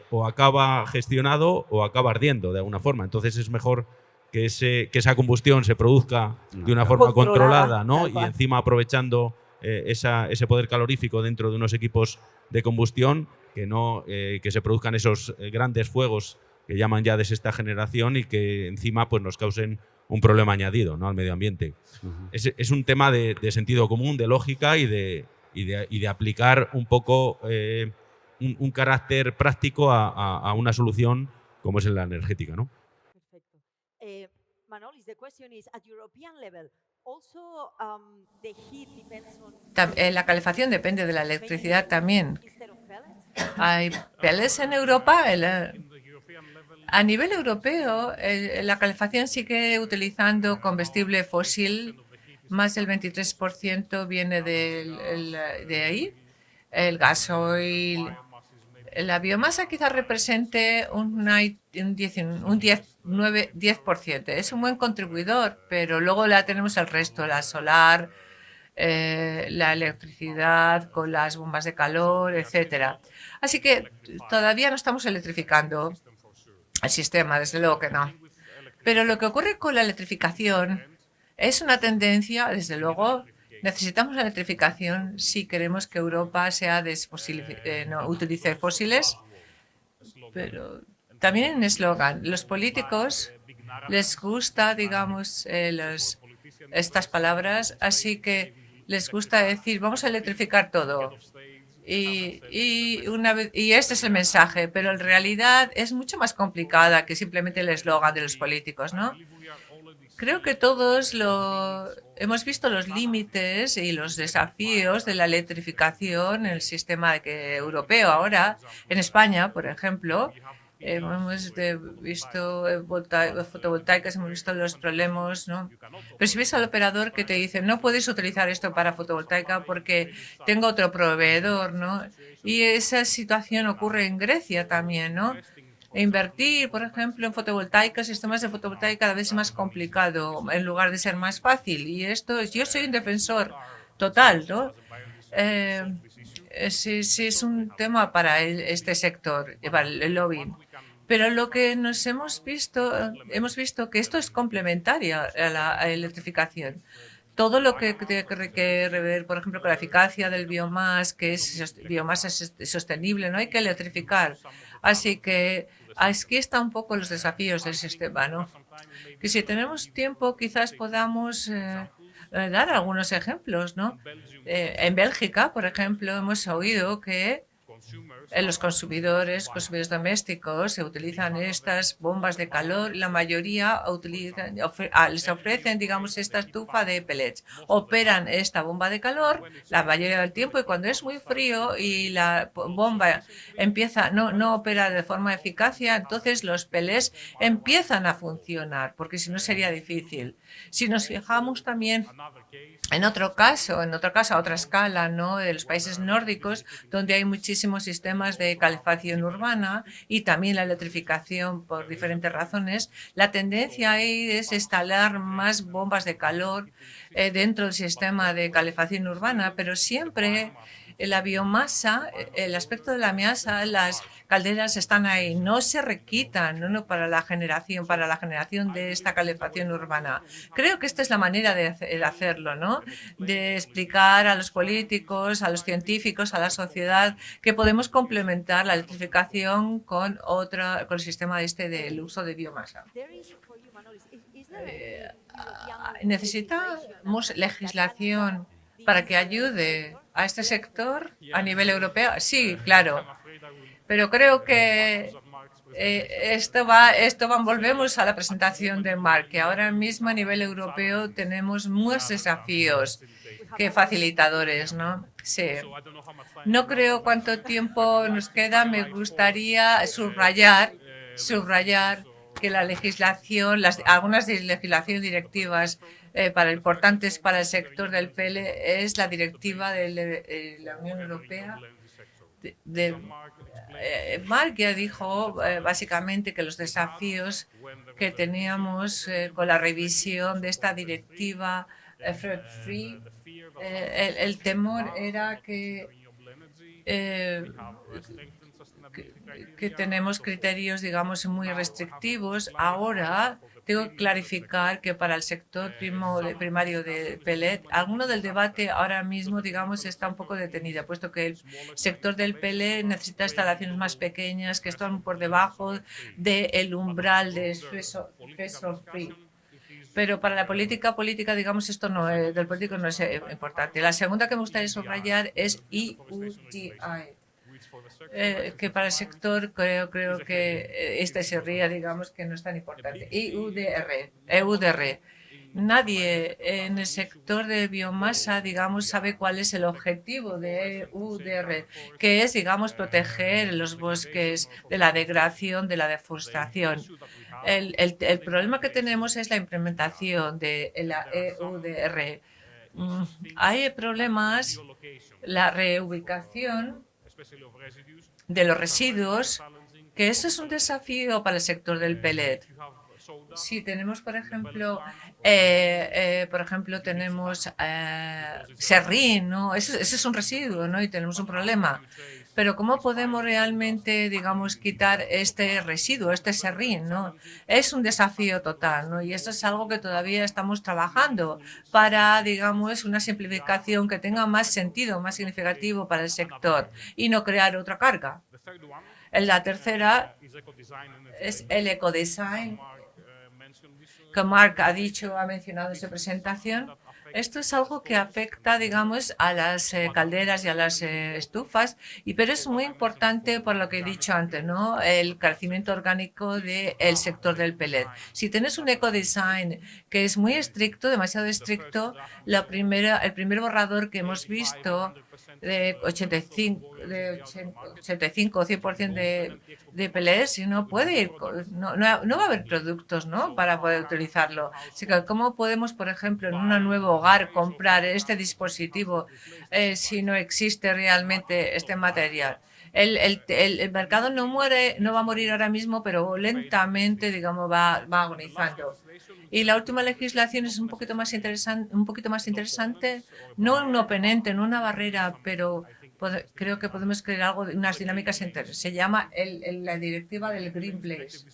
Speaker 5: o acaba gestionado o acaba ardiendo de alguna forma. Entonces es mejor que esa combustión se produzca de una forma controlada, ¿no? Y encima aprovechando ese poder calorífico dentro de unos equipos de combustión, que se produzcan esos grandes fuegos que llaman ya de sexta generación y que encima pues, nos causen un problema añadido, ¿no? Al medio ambiente. Es un tema de sentido común, de lógica y de aplicar un poco un carácter práctico a una solución como es la energética, ¿no?
Speaker 1: Perfecto. Manolis, the question is, at European level, also the heat depends on...
Speaker 7: La calefacción depende de la electricidad también. Hay pellets en Europa. A nivel europeo, la calefacción sigue utilizando combustible fósil. Más del 23% viene de ahí. El gasoil. La biomasa quizás represente un 10%. Es un buen contribuidor, pero luego tenemos el resto, la solar, la electricidad con las bombas de calor, etcétera. Así que todavía no estamos electrificando el sistema, desde luego que no. Pero lo que ocurre con la electrificación es una tendencia, desde luego. Necesitamos la electrificación si queremos que Europa no utilice fósiles, pero también en eslogan. Los políticos les gusta, digamos, estas palabras, así que les gusta decir vamos a electrificar todo. Y este es el mensaje, pero en realidad es mucho más complicada que simplemente el eslogan de los políticos, ¿no? Creo que todos hemos visto los límites y los desafíos de la electrificación en el sistema europeo ahora. En España, por ejemplo, hemos visto fotovoltaicas, hemos visto los problemas, ¿no? Pero si ves al operador que te dice no puedes utilizar esto para fotovoltaica porque tengo otro proveedor, ¿no? Y esa situación ocurre en Grecia también, ¿no? Invertir, por ejemplo, en fotovoltaica, sistemas de fotovoltaica cada vez es más complicado en lugar de ser más fácil. Y yo soy un defensor total, ¿no? Sí, es un tema para este sector, para el lobbying. Pero lo que hemos visto que esto es complementario a la electrificación. Todo lo que tiene que ver, por ejemplo, con la eficacia del biomasa, que es biomasa sostenible, no hay que electrificar. Así que aquí están un poco los desafíos del sistema, ¿no? Que si tenemos tiempo, quizás podamos dar algunos ejemplos, ¿no? En Bélgica, por ejemplo, hemos oído que los consumidores domésticos se utilizan estas bombas de calor. La mayoría les ofrecen, digamos, esta estufa de pellets. Operan esta bomba de calor la mayoría del tiempo y cuando es muy frío y la bomba no opera de forma eficacia, entonces los pellets empiezan a funcionar, porque si no sería difícil. Si nos fijamos también en otro caso, a otra escala, ¿no? De los países nórdicos, donde hay muchísimos sistemas de calefacción urbana y también la electrificación por diferentes razones, la tendencia ahí es instalar más bombas de calor dentro del sistema de calefacción urbana, pero siempre la biomasa, el aspecto de la biomasa, las calderas están ahí, no se requitan, ¿no? para la generación de esta calefacción urbana. Creo que esta es la manera de hacerlo, ¿no? De explicar a los políticos, a los científicos, a la sociedad que podemos complementar la electrificación con el sistema del uso de biomasa. Necesitamos legislación para que ayude a este sector a nivel europeo. Sí, claro. Pero creo que Volvemos a la presentación de Mark, que ahora mismo a nivel europeo tenemos más desafíos que facilitadores, ¿no? Sí. No creo cuánto tiempo nos queda. Me gustaría subrayar que la legislación, algunas legislaciones directivas importantes para el sector del PL es la directiva de la Unión Europea. Mark ya dijo básicamente que los desafíos que teníamos con la revisión de esta directiva Free, el temor era que tenemos criterios, digamos, muy restrictivos. Ahora tengo que clarificar que para el sector primario de pellet, alguno del debate ahora mismo, digamos, está un poco detenido, puesto que el sector del pellet necesita instalaciones más pequeñas que están por debajo del umbral de threshold free. Pero para la política, digamos, esto del político no es importante. La segunda que me gustaría subrayar es EUDI. Que para el sector creo que se ría, digamos, que no es tan importante. EUDR. Nadie en el sector de biomasa, digamos, sabe cuál es el objetivo de EUDR, que es, digamos, proteger los bosques de la degradación, de la deforestación. El problema que tenemos es la implementación de la EUDR. Hay problemas, la reubicación de los residuos, que eso es un desafío para el sector del pellet. Si tenemos, por ejemplo, tenemos serrín, ¿no? Ese es un residuo, ¿no? Y tenemos un problema. Pero ¿cómo podemos realmente, digamos, quitar este residuo, este serrín, ¿no? Es un desafío total, ¿no? Y eso es algo que todavía estamos trabajando para, digamos, una simplificación que tenga más sentido, más significativo para el sector y no crear otra carga. La tercera es el ecodesign, que Mark ha mencionado en su presentación. Esto es algo que afecta, digamos, a las calderas y a las estufas, pero es muy importante por lo que he dicho antes, ¿no? El crecimiento orgánico del sector del pellet. Si tienes un ecodesign que es muy estricto, demasiado estricto, el primer borrador que hemos visto de 85 o 100% de pellets, no puede ir, no va a haber productos, ¿no?, para poder utilizarlo. Así que, ¿cómo podemos, por ejemplo, en un nuevo hogar comprar este dispositivo si no existe realmente este material? El mercado no va a morir ahora mismo, pero lentamente, digamos, va agonizando. Y la última legislación es un poquito más interesante, no un oponente, no una barrera, pero creo que podemos crear algo, unas dinámicas interesantes. Se llama la directiva del Green Place.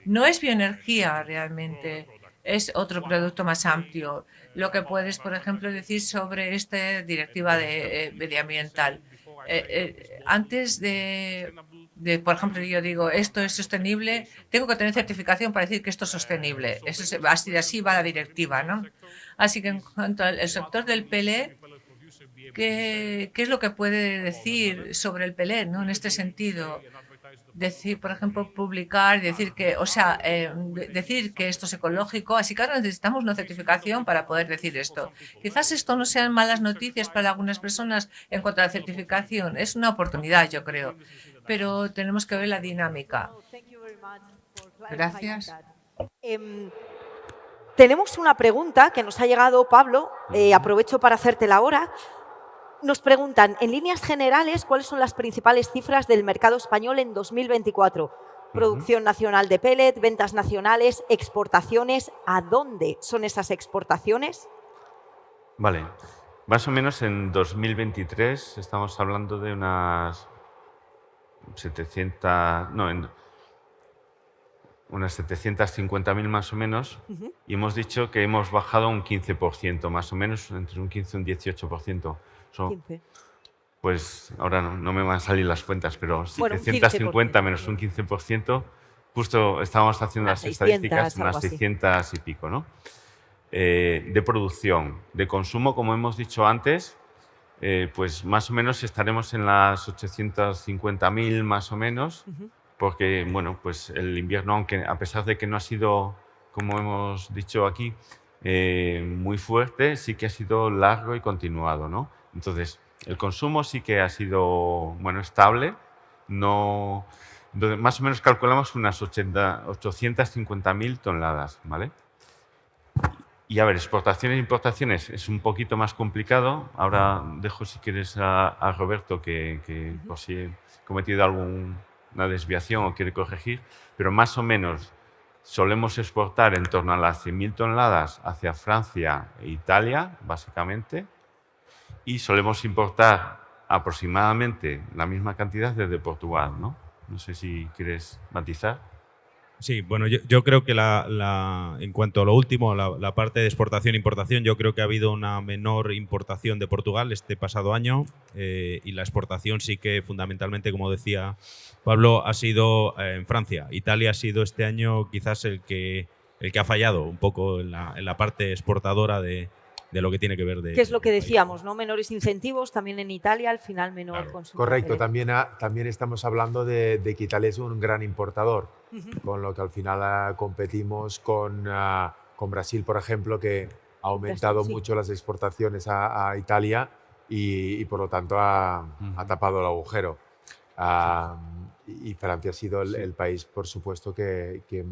Speaker 7: No es bioenergía realmente, es otro producto más amplio. Lo que puedes, por ejemplo, decir sobre esta directiva medioambiental. Antes de, por ejemplo, yo digo, esto es sostenible, tengo que tener certificación para decir que esto es sostenible. Así va la directiva, ¿no? Así que en cuanto al sector del pellet, ¿qué es lo que puede decir sobre el pellet, ¿no?, en este sentido? Decir, por ejemplo, publicar, decir que esto es ecológico, así que ahora necesitamos una certificación para poder decir esto. Quizás esto no sean malas noticias para algunas personas en cuanto a la certificación, es una oportunidad, yo creo, pero tenemos que ver la dinámica. Gracias.
Speaker 1: Tenemos una pregunta que nos ha llegado, Pablo, aprovecho para hacértela ahora. Nos preguntan, en líneas generales, ¿cuáles son las principales cifras del mercado español en 2024? Producción nacional de pellet, ventas nacionales, exportaciones. ¿A dónde son esas exportaciones?
Speaker 2: Vale. Más o menos en 2023 estamos hablando de unas 750.000 más o menos, y hemos dicho que hemos bajado un 15%, más o menos, entre un 15 y un 18%. Pues ahora no me van a salir las cuentas, pero 750 menos un 15%, justo estábamos haciendo las estadísticas, unas 600 y pico, ¿no? De producción. De consumo, como hemos dicho antes, pues más o menos estaremos en las 850.000 más o menos, porque bueno, pues el invierno, aunque a pesar de que no ha sido, como hemos dicho aquí, muy fuerte, sí que ha sido largo y continuado, ¿no? Entonces, el consumo sí que ha sido, bueno, estable. No, entonces, más o menos calculamos unas 850.000 toneladas, ¿vale? Y a ver, exportaciones e importaciones es un poquito más complicado. Ahora dejo, si quieres, a Roberto, que por si he cometido alguna desviación o quiere corregir, pero más o menos solemos exportar en torno a las 100.000 toneladas hacia Francia e Italia, básicamente, y solemos importar aproximadamente la misma cantidad desde Portugal, ¿no? No sé si quieres matizar.
Speaker 5: Sí, bueno, yo creo que en cuanto a lo último, la parte de exportación e importación, yo creo que ha habido una menor importación de Portugal este pasado año y la exportación sí que fundamentalmente, como decía Pablo, ha sido en Francia. Italia ha sido este año quizás el que ha fallado un poco en la parte exportadora de lo que tiene que ver de...
Speaker 1: ¿Qué es lo que decíamos, no? Menores incentivos, también en Italia, al final menor consumo.
Speaker 3: Correcto, también estamos hablando de que Italia es un gran importador, con lo que al final competimos con Brasil, por ejemplo, que ha aumentado mucho las exportaciones a Italia y por lo tanto ha tapado el agujero. Y Francia ha sido el país, por supuesto, que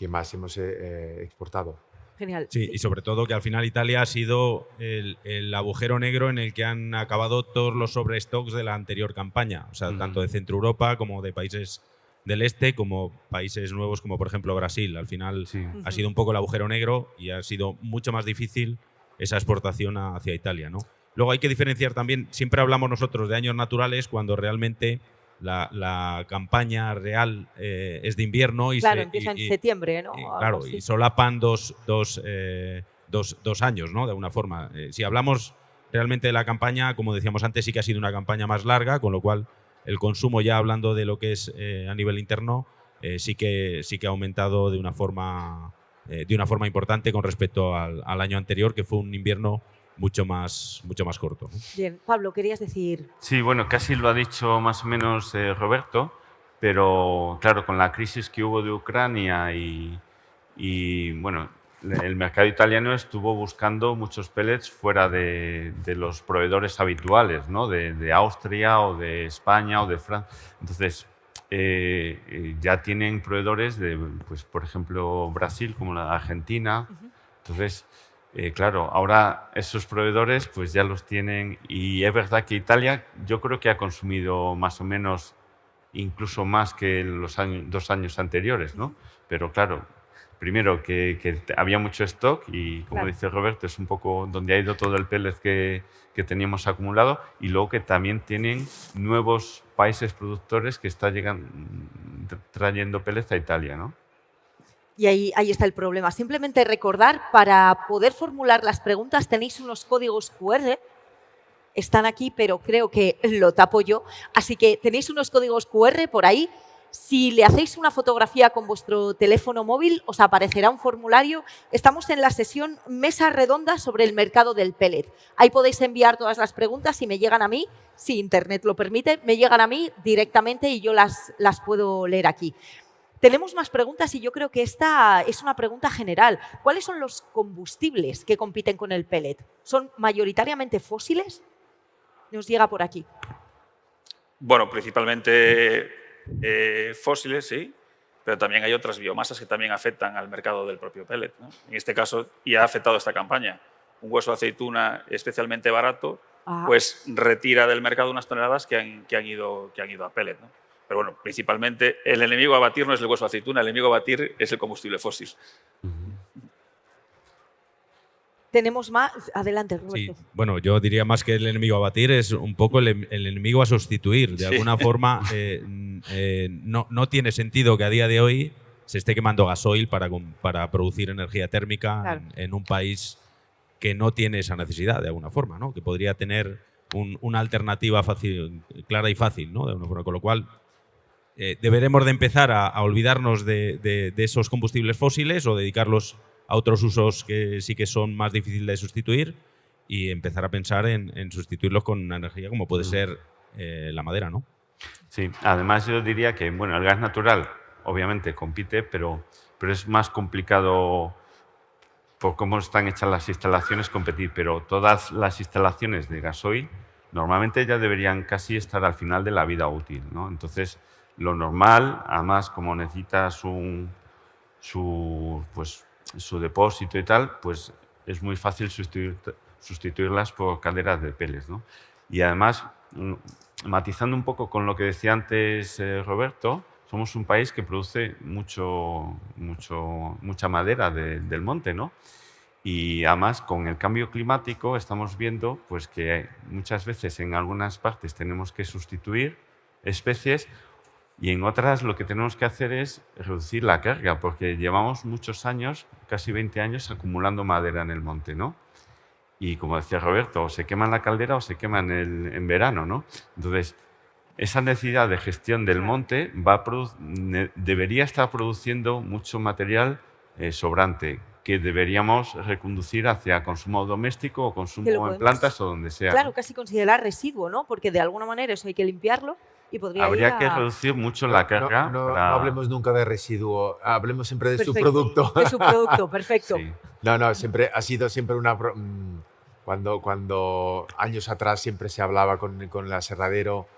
Speaker 3: más hemos exportado.
Speaker 1: Genial.
Speaker 5: Sí, y sobre todo que al final Italia ha sido el agujero negro en el que han acabado todos los sobrestocks de la anterior campaña, o sea, tanto de Centro Europa como de países del este, como países nuevos como por ejemplo Brasil. Al final ha sido un poco el agujero negro y ha sido mucho más difícil esa exportación hacia Italia, ¿no? Luego hay que diferenciar también, siempre hablamos nosotros de años naturales cuando realmente la campaña real es de invierno y
Speaker 1: empieza en septiembre, ¿no?
Speaker 5: Claro, y solapan dos años, ¿no? De alguna forma. Si hablamos realmente de la campaña, como decíamos antes, sí que ha sido una campaña más larga, con lo cual el consumo, ya hablando de lo que es a nivel interno, sí que ha aumentado de una forma importante con respecto al año anterior, que fue un invierno mucho más corto, ¿no?
Speaker 1: Bien, Pablo, querías decir...
Speaker 2: Sí, bueno, casi lo ha dicho más o menos Roberto, pero claro, con la crisis que hubo de Ucrania y bueno, el mercado italiano estuvo buscando muchos pellets fuera de los proveedores habituales, ¿no? De Austria o de España o de Francia. Entonces, ya tienen proveedores de, pues, por ejemplo, Brasil, como la Argentina. Entonces, claro, ahora esos proveedores pues ya los tienen, y es verdad que Italia yo creo que ha consumido más o menos, incluso más que los 2 años anteriores, ¿no? Pero claro, primero que había mucho stock y, como dice Roberto, es un poco donde ha ido todo el pellet que teníamos acumulado, y luego que también tienen nuevos países productores que están trayendo pellet a Italia, ¿no?
Speaker 1: Y ahí está el problema. Simplemente recordar, para poder formular las preguntas tenéis unos códigos QR. Están aquí, pero creo que lo tapo yo. Así que tenéis unos códigos QR por ahí. Si le hacéis una fotografía con vuestro teléfono móvil, os aparecerá un formulario. Estamos en la sesión Mesa Redonda sobre el mercado del pellet. Ahí podéis enviar todas las preguntas y me llegan a mí, si Internet lo permite, me llegan a mí directamente y yo las puedo leer aquí. Tenemos más preguntas y yo creo que esta es una pregunta general. ¿Cuáles son los combustibles que compiten con el pellet? ¿Son mayoritariamente fósiles? Nos llega por aquí.
Speaker 4: Bueno, principalmente fósiles, sí, pero también hay otras biomasas que también afectan al mercado del propio pellet, ¿no? En este caso, y ha afectado esta campaña. Un hueso de aceituna especialmente barato, pues retira del mercado unas toneladas que han ido a pellet, ¿no? Pero bueno, principalmente el enemigo a batir no es el hueso de aceituna, el enemigo a batir es el combustible fósil.
Speaker 1: Tenemos más. Adelante, Roberto.
Speaker 5: Sí, bueno, yo diría más que el enemigo a batir es un poco el enemigo a sustituir. De alguna forma, no tiene sentido que a día de hoy se esté quemando gasoil para producir energía térmica en un país que no tiene esa necesidad, de alguna forma, ¿no? Que podría tener una alternativa fácil, clara y fácil, ¿no? De alguna forma, con lo cual deberemos de empezar a olvidarnos de esos combustibles fósiles o dedicarlos a otros usos que sí que son más difíciles de sustituir y empezar a pensar en sustituirlos con una energía como puede ser la madera, ¿no?
Speaker 2: Sí, además yo diría que bueno, el gas natural obviamente compite, pero es más complicado por cómo están hechas las instalaciones competir, pero todas las instalaciones de gasoil normalmente ya deberían casi estar al final de la vida útil, ¿no? Entonces, lo normal, además, como necesitas su depósito y tal, pues es muy fácil sustituirlas por calderas de pellets, ¿no? Y además, matizando un poco con lo que decía antes Roberto, somos un país que produce mucha madera del monte, ¿no? Y además, con el cambio climático estamos viendo pues, que muchas veces en algunas partes tenemos que sustituir especies y en otras lo que tenemos que hacer es reducir la carga, porque llevamos muchos años, casi 20 años, acumulando madera en el monte, ¿no? Y como decía Roberto, o se quema en la caldera o se quema en verano, ¿no? Entonces, esa necesidad de gestión del monte debería estar produciendo mucho material sobrante que deberíamos reconducir hacia consumo doméstico o consumo en plantas o donde sea.
Speaker 1: Claro, casi considerar residuo, ¿no? Porque de alguna manera eso hay que limpiarlo y podría
Speaker 2: Habría que reducir mucho la carga.
Speaker 3: No hablemos nunca de residuo, hablemos siempre de
Speaker 1: Perfecto.
Speaker 3: subproducto.
Speaker 1: De subproducto, perfecto.
Speaker 2: Sí.
Speaker 3: No, siempre ha sido siempre una... Cuando años atrás siempre se hablaba con el aserradero,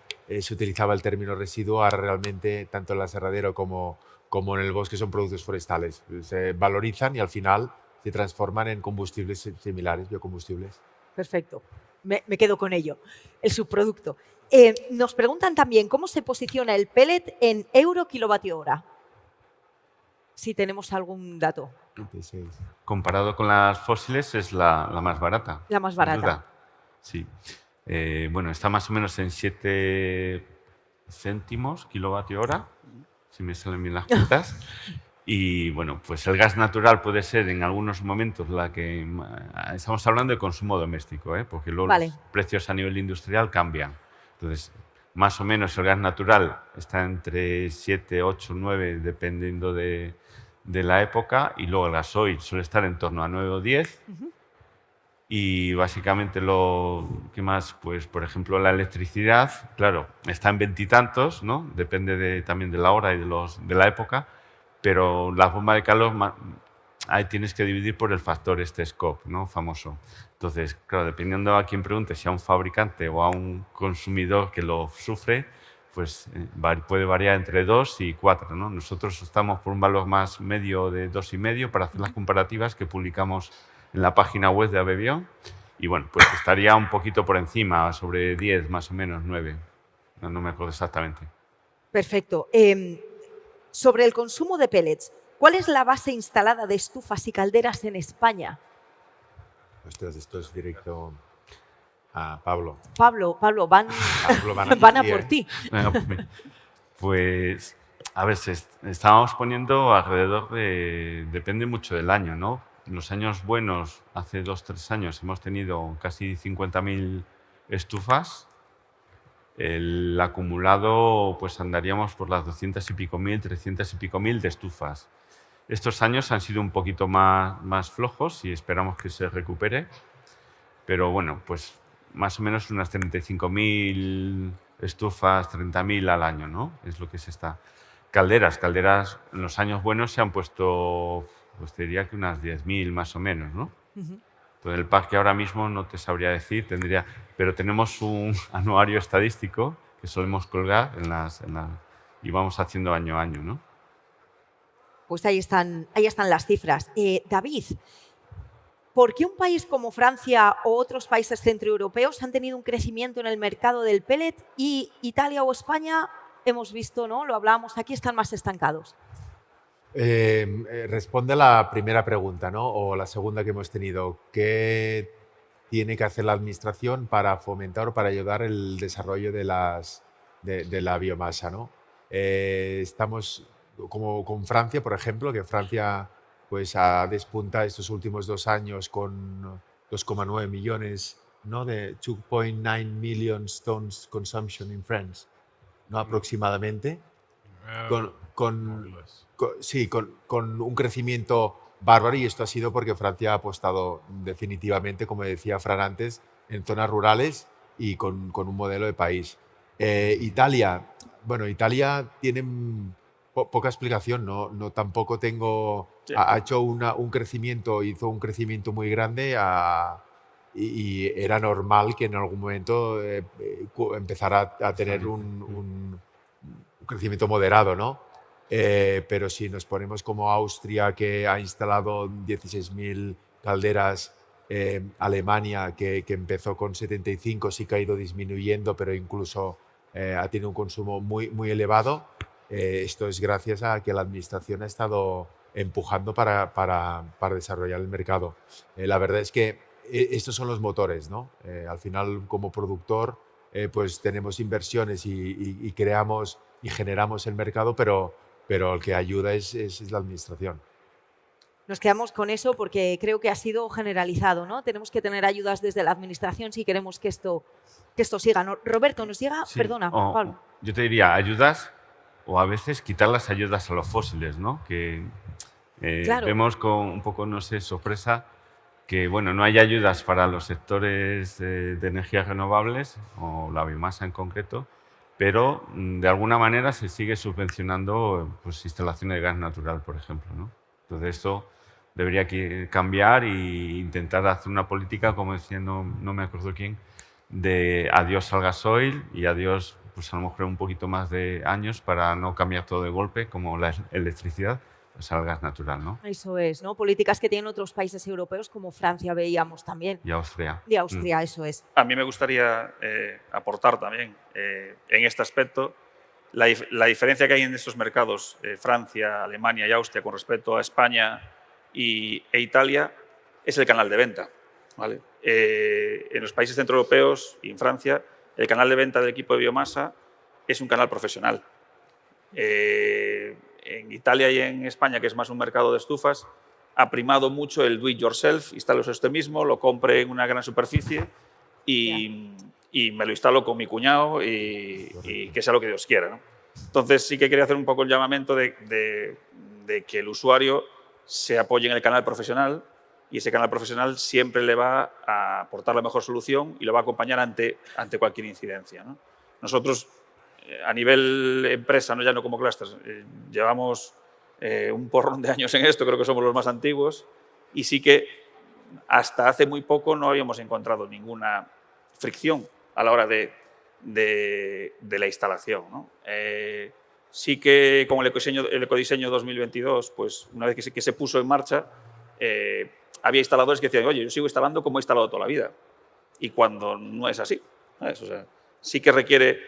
Speaker 3: se utilizaba el término residuo, ahora realmente tanto el aserradero como en el bosque son productos forestales. Se valorizan y al final se transforman en combustibles similares, biocombustibles.
Speaker 1: Perfecto, me quedo con ello. El subproducto. Nos preguntan también cómo se posiciona el pellet en euro kilovatio hora. Si tenemos algún dato.
Speaker 3: 26.
Speaker 2: Comparado con las fósiles es la más barata.
Speaker 1: La más
Speaker 2: sin
Speaker 1: barata.
Speaker 2: duda. Sí. Bueno, está más o menos en 7 céntimos kilovatio hora, si me salen bien las cuentas. Y bueno, pues el gas natural puede ser en algunos momentos la que... Estamos hablando de consumo doméstico, porque luego
Speaker 1: Vale.
Speaker 2: los precios a nivel industrial cambian. Entonces, más o menos el gas natural está entre 7, 8, 9, dependiendo de la época, y luego el gasoil suele estar en torno a 9 o 10. Y básicamente lo que más, pues por ejemplo la electricidad, claro, está en 20 y tantos, ¿no? Depende también de la hora y de la época, pero la bomba de calor ahí tienes que dividir por el factor scope, ¿no? Famoso. Entonces, claro, dependiendo a quién pregunte, si a un fabricante o a un consumidor que lo sufre, pues puede variar entre 2 y 4, ¿no? Nosotros estamos por un valor más medio de 2,5 para hacer las comparativas que publicamos en la página web de Abebion. Y bueno, pues estaría un poquito por encima, sobre 10, más o menos 9. No me acuerdo exactamente.
Speaker 1: Perfecto. Sobre el consumo de pellets, ¿cuál es la base instalada de estufas y calderas en España?
Speaker 3: Ostras, esto es directo a Pablo.
Speaker 1: Pablo, van a por ti.
Speaker 2: Pues, a ver, estábamos poniendo alrededor de... Depende mucho del año, ¿no? En los años buenos, hace 2 o 3 años, hemos tenido casi 50.000 estufas. El acumulado, pues andaríamos por las 200 y pico mil, 300 y pico mil de estufas. Estos años han sido un poquito más flojos y esperamos que se recupere. Pero bueno, pues más o menos unas 35.000 estufas, 30.000 al año, ¿no? Es lo que se está. Calderas en los años buenos se han puesto, pues te diría que unas 10.000 más o menos, ¿no? Entonces el parque ahora mismo no te sabría decir, pero tenemos un anuario estadístico que solemos colgar y vamos haciendo año a año, ¿no?
Speaker 1: Pues ahí están las cifras. David, ¿por qué un país como Francia o otros países centroeuropeos han tenido un crecimiento en el mercado del pellet y Italia o España, hemos visto, ¿no? Lo hablábamos aquí, están más estancados?
Speaker 3: Responde a la primera pregunta, ¿no? O la segunda que hemos tenido. ¿Qué tiene que hacer la administración para fomentar o para ayudar el desarrollo de la biomasa, ¿no? Estamos como con Francia, por ejemplo, que Francia pues, ha despuntado estos últimos 2 años con 2,9 millones, ¿no? De 2.9 million tons consumption in France, ¿no? Aproximadamente. Con un crecimiento bárbaro, y esto ha sido porque Francia ha apostado definitivamente, como decía Fran antes, en zonas rurales y con un modelo de país. Italia Bueno, Italia tiene poca explicación, no tampoco tengo...
Speaker 4: Sí.
Speaker 3: Ha hecho un crecimiento, hizo un crecimiento muy grande y era normal que en algún momento empezara a tener un crecimiento moderado, ¿no? Pero si nos ponemos como Austria, que ha instalado 16.000 calderas, Alemania, que empezó con 75, sí que ha ido disminuyendo, pero incluso ha tenido un consumo muy elevado. Esto es gracias a que la administración ha estado empujando para desarrollar el mercado. La verdad es que estos son los motores, ¿no? Al final, como productor, pues tenemos inversiones y creamos y generamos el mercado, pero el que ayuda es la administración.
Speaker 1: Nos quedamos con eso porque creo que ha sido generalizado, ¿no? Tenemos que tener ayudas desde la administración si queremos que esto siga, ¿no? Roberto, nos llega,
Speaker 2: Sí,
Speaker 1: perdona, Pablo.
Speaker 2: Yo te diría ayudas o a veces quitar las ayudas a los fósiles, ¿no? Que
Speaker 1: Claro.
Speaker 2: vemos con un poco, no sé, sorpresa que, bueno, no hay ayudas para los sectores de energías renovables o la biomasa en concreto, pero de alguna manera se sigue subvencionando pues, instalaciones de gas natural, por ejemplo, ¿no? Entonces esto debería cambiar e intentar hacer una política, como decía, no me acuerdo quién, de adiós al gasoil y adiós, pues a lo mejor un poquito más de años para no cambiar todo de golpe, como la electricidad, pues al gas natural, ¿no?
Speaker 1: Eso es, ¿no? Políticas que tienen otros países europeos como Francia, veíamos también.
Speaker 2: Y Austria.
Speaker 1: Y Austria, eso es.
Speaker 4: A mí me gustaría aportar también en este aspecto la diferencia que hay en estos mercados, Francia, Alemania y Austria, con respecto a España e Italia, es el canal de venta, ¿vale? En los países centroeuropeos y en Francia, el canal de venta del equipo de biomasa es un canal profesional. En Italia y en España, que es más un mercado de estufas, ha primado mucho el do it yourself, instálese usted mismo, lo compre en una gran superficie y me lo instalo con mi cuñado y que sea lo que Dios quiera, ¿no? Entonces sí que quería hacer un poco el llamamiento de que el usuario se apoye en el canal profesional y ese canal profesional siempre le va a aportar la mejor solución y lo va a acompañar ante cualquier incidencia, ¿no? Nosotros, a nivel empresa, ya no como clusters, llevamos un porrón de años en esto, creo que somos los más antiguos y sí que hasta hace muy poco no habíamos encontrado ninguna fricción a la hora de la instalación, ¿no? Sí que con el ecodiseño 2022, pues una vez que se puso en marcha, había instaladores que decían, oye, yo sigo instalando como he instalado toda la vida. Y cuando no es así, ¿sabes? O sea, sí que requiere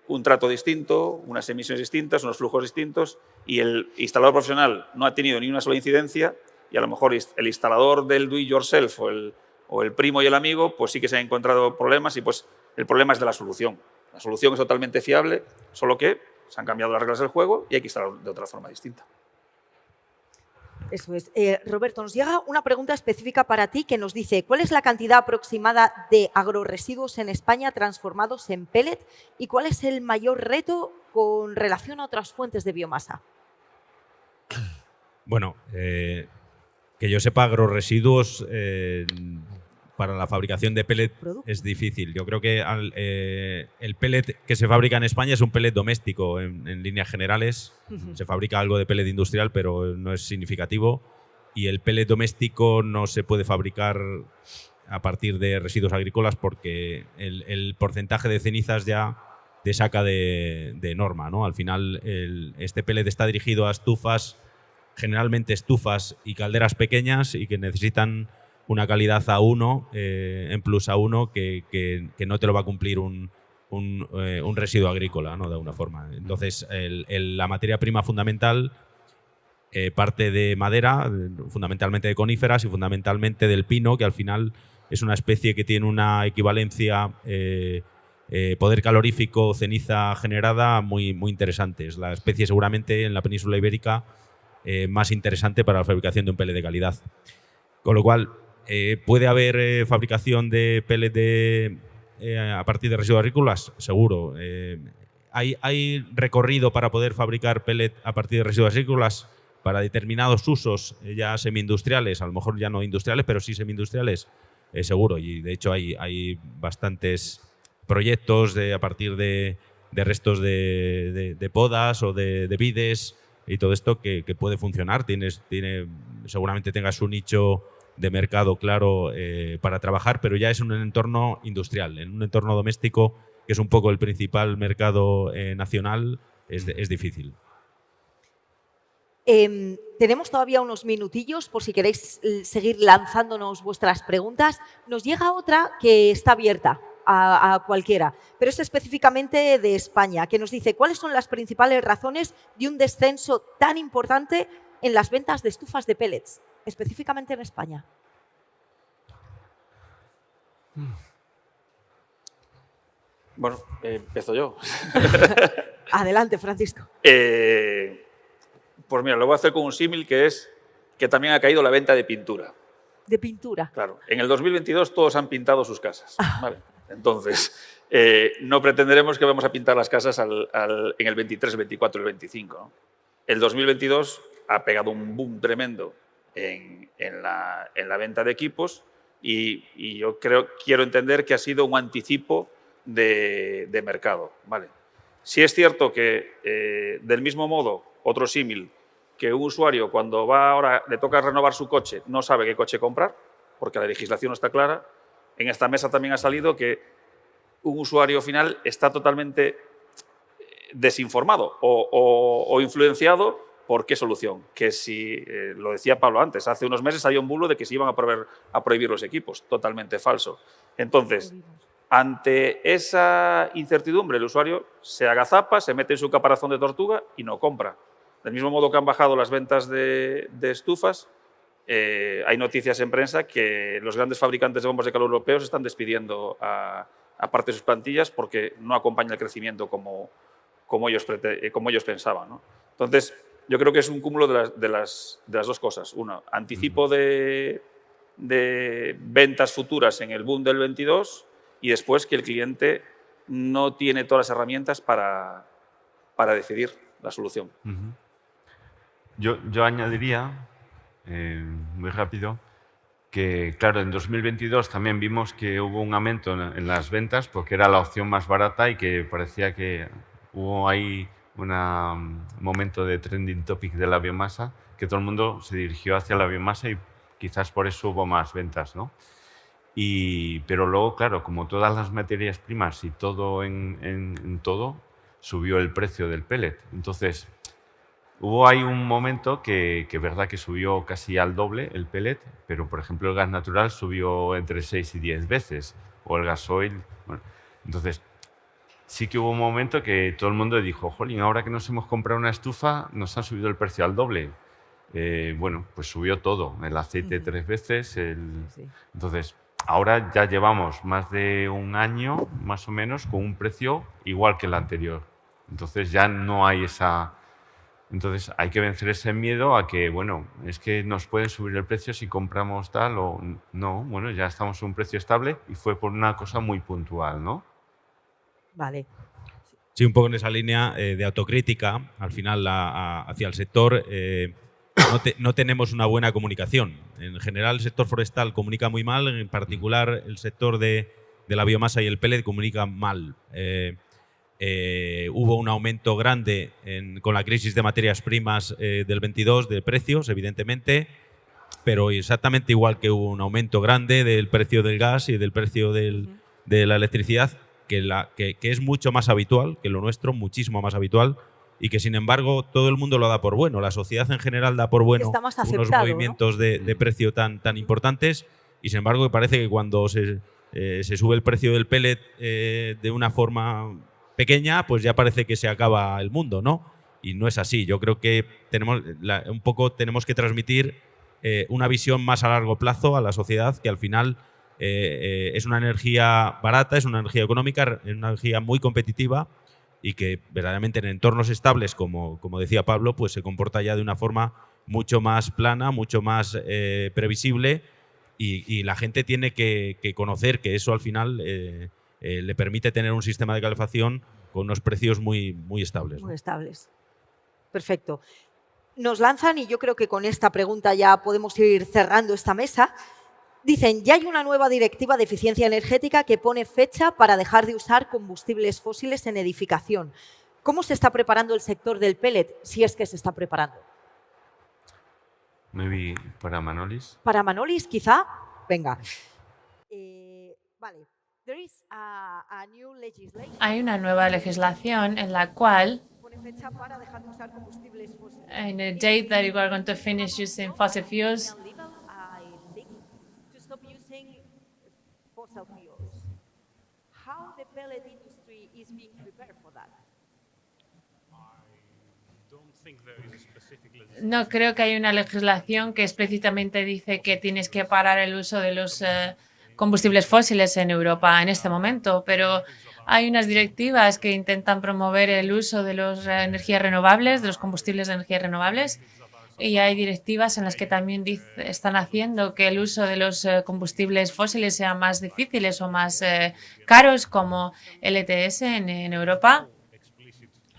Speaker 4: un trato distinto, unas emisiones distintas, unos flujos distintos, y el instalador profesional no ha tenido ni una sola incidencia, y a lo mejor el instalador del do it yourself o el primo y el amigo, pues sí que se han encontrado problemas y pues el problema es de la solución. La solución es totalmente fiable, solo que se han cambiado las reglas del juego y hay que instalar de otra forma distinta.
Speaker 1: Eso es. Roberto, nos llega una pregunta específica para ti que nos dice ¿cuál es la cantidad aproximada de agrorresiduos en España transformados en pellet y cuál es el mayor reto con relación a otras fuentes de biomasa?
Speaker 5: Bueno, que yo sepa, agrorresiduos para la fabricación de pellet es difícil. Yo creo que el pellet que se fabrica en España es un pellet doméstico en líneas generales. Se fabrica algo de pellet industrial, pero no es significativo. Y el pellet doméstico no se puede fabricar a partir de residuos agrícolas porque el porcentaje de cenizas ya te saca de norma, ¿no? Al final, este pellet está dirigido a estufas, generalmente estufas y calderas pequeñas y que necesitan una calidad A1, en plus A1, que no te lo va a cumplir un residuo agrícola, ¿no? De alguna forma. Entonces, la materia prima fundamental parte de madera, fundamentalmente de coníferas y fundamentalmente del pino, que al final es una especie que tiene una equivalencia poder calorífico, ceniza generada muy, muy interesante. Es la especie seguramente en la península ibérica más interesante para la fabricación de un pellet de calidad. Con lo cual, ¿puede haber fabricación de pellet a partir de residuos agrícolas? Seguro. ¿Hay recorrido para poder fabricar pellet a partir de residuos agrícolas para determinados usos ya semi-industriales? A lo mejor ya no industriales, pero sí semi-industriales. Seguro. Y de hecho hay bastantes proyectos a partir de restos de podas o de bides y todo esto que puede funcionar. Seguramente tengas un nicho de mercado claro para trabajar, pero ya es un entorno industrial. En un entorno doméstico, que es un poco el principal mercado nacional, es difícil.
Speaker 1: Tenemos todavía unos minutillos por si queréis seguir lanzándonos vuestras preguntas. Nos llega otra que está abierta a cualquiera, pero es específicamente de España, que nos dice ¿cuáles son las principales razones de un descenso tan importante en las ventas de estufas de pellets, específicamente en España?
Speaker 4: Bueno, empiezo yo.
Speaker 1: Adelante, Francisco.
Speaker 4: Pues mira, lo voy a hacer con un símil que es que también ha caído la venta de pintura.
Speaker 1: De pintura.
Speaker 4: Claro, en el 2022 todos han pintado sus casas. ¿Vale? Entonces, no pretenderemos que vamos a pintar las casas en el 23, el 24 y el 25. ¿no? El 2022 ha pegado un boom tremendo en la venta de equipos y yo quiero entender que ha sido un anticipo de mercado. ¿vale? Sí es cierto que, del mismo modo, otro símil, que un usuario cuando va ahora, le toca renovar su coche, no sabe qué coche comprar, porque la legislación no está clara. En esta mesa también ha salido que un usuario final está totalmente desinformado o influenciado por qué solución. Que si, lo decía Pablo antes, hace unos meses había un bulo de que se iban a prohibir los equipos. Totalmente falso. Entonces, ante esa incertidumbre, el usuario se agazapa, se mete en su caparazón de tortuga y no compra. Del mismo modo que han bajado las ventas de estufas, hay noticias en prensa que los grandes fabricantes de bombas de calor europeos están despidiendo a parte de sus plantillas porque no acompaña el crecimiento como ellos pensaban. ¿no? Entonces, yo creo que es un cúmulo de las dos cosas. Uno, anticipo de ventas futuras en el boom del 22 y después que el cliente no tiene todas las herramientas para decidir la solución.
Speaker 2: Yo añadiría, muy rápido, que claro, en 2022 también vimos que hubo un aumento en las ventas porque era la opción más barata y que parecía que hubo ahí un momento de trending topic de la biomasa, que todo el mundo se dirigió hacia la biomasa y quizás por eso hubo más ventas, ¿no? Pero luego, claro, como todas las materias primas y todo en todo, subió el precio del pellet. Entonces, hubo ahí un momento que verdad que subió casi al doble el pellet, pero por ejemplo el gas natural subió entre 6 y 10 veces, o el gasoil. Bueno, entonces, sí que hubo un momento que todo el mundo dijo, jolín, ahora que nos hemos comprado una estufa, nos han subido el precio al doble. Bueno, pues subió todo, el aceite 3 veces.
Speaker 1: Sí.
Speaker 2: Entonces, ahora ya llevamos más de un año, más o menos, con un precio igual que el anterior. Entonces ya no hay esa... Entonces hay que vencer ese miedo a que, bueno, es que nos pueden subir el precio si compramos tal o no. Bueno, ya estamos en un precio estable y fue por una cosa muy puntual, ¿no?
Speaker 1: Vale.
Speaker 5: Sí, un poco en esa línea de autocrítica, al final hacia el sector, no tenemos una buena comunicación. En general, el sector forestal comunica muy mal, en particular el sector de la biomasa y el pellet comunica mal. Hubo un aumento grande con la crisis de materias primas del 22 de precios, evidentemente, pero exactamente igual que hubo un aumento grande del precio del gas y del precio de la electricidad, que es mucho más habitual que lo nuestro, muchísimo más habitual, y que sin embargo todo el mundo lo da por bueno. La sociedad en general da por bueno unos movimientos, ¿no?, de precio tan importantes, y sin embargo me parece que cuando se sube el precio del pellet de una forma pequeña, pues ya parece que se acaba el mundo, ¿no? Y no es así. Yo creo que tenemos que transmitir una visión más a largo plazo a la sociedad, que al final es una energía barata, es una energía económica, es una energía muy competitiva y que verdaderamente en entornos estables, como decía Pablo, pues se comporta ya de una forma mucho más plana, mucho más previsible, y la gente tiene que conocer que eso al final le permite tener un sistema de calefacción con unos precios muy estables, ¿no?
Speaker 1: Muy estables. Perfecto. Nos lanzan, y yo creo que con esta pregunta ya podemos ir cerrando esta mesa. Dicen, ya hay una nueva directiva de eficiencia energética que pone fecha para dejar de usar combustibles fósiles en edificación. ¿Cómo se está preparando el sector del pellet, si es que se está preparando?
Speaker 2: Maybe para Manolis.
Speaker 1: ¿Para Manolis, quizá? Venga. Vale. There is a new legislation.
Speaker 8: Hay una nueva legislación en la cual,
Speaker 1: Pone fecha para dejar de usar combustibles fósiles.
Speaker 8: in the date that you are going to finish using fossil fuels,
Speaker 1: Legal, I think, to stop using fossil fuels. How the pellet industry is being prepared for that?
Speaker 8: no creo que haya una legislación que explícitamente dice que tienes que parar el uso de los combustibles fósiles en Europa en este momento, pero hay unas directivas que intentan promover el uso de las energías renovables, de los combustibles de energías renovables, y hay directivas en las que también están haciendo que el uso de los combustibles fósiles sea más difíciles o más caros, como el ETS en Europa.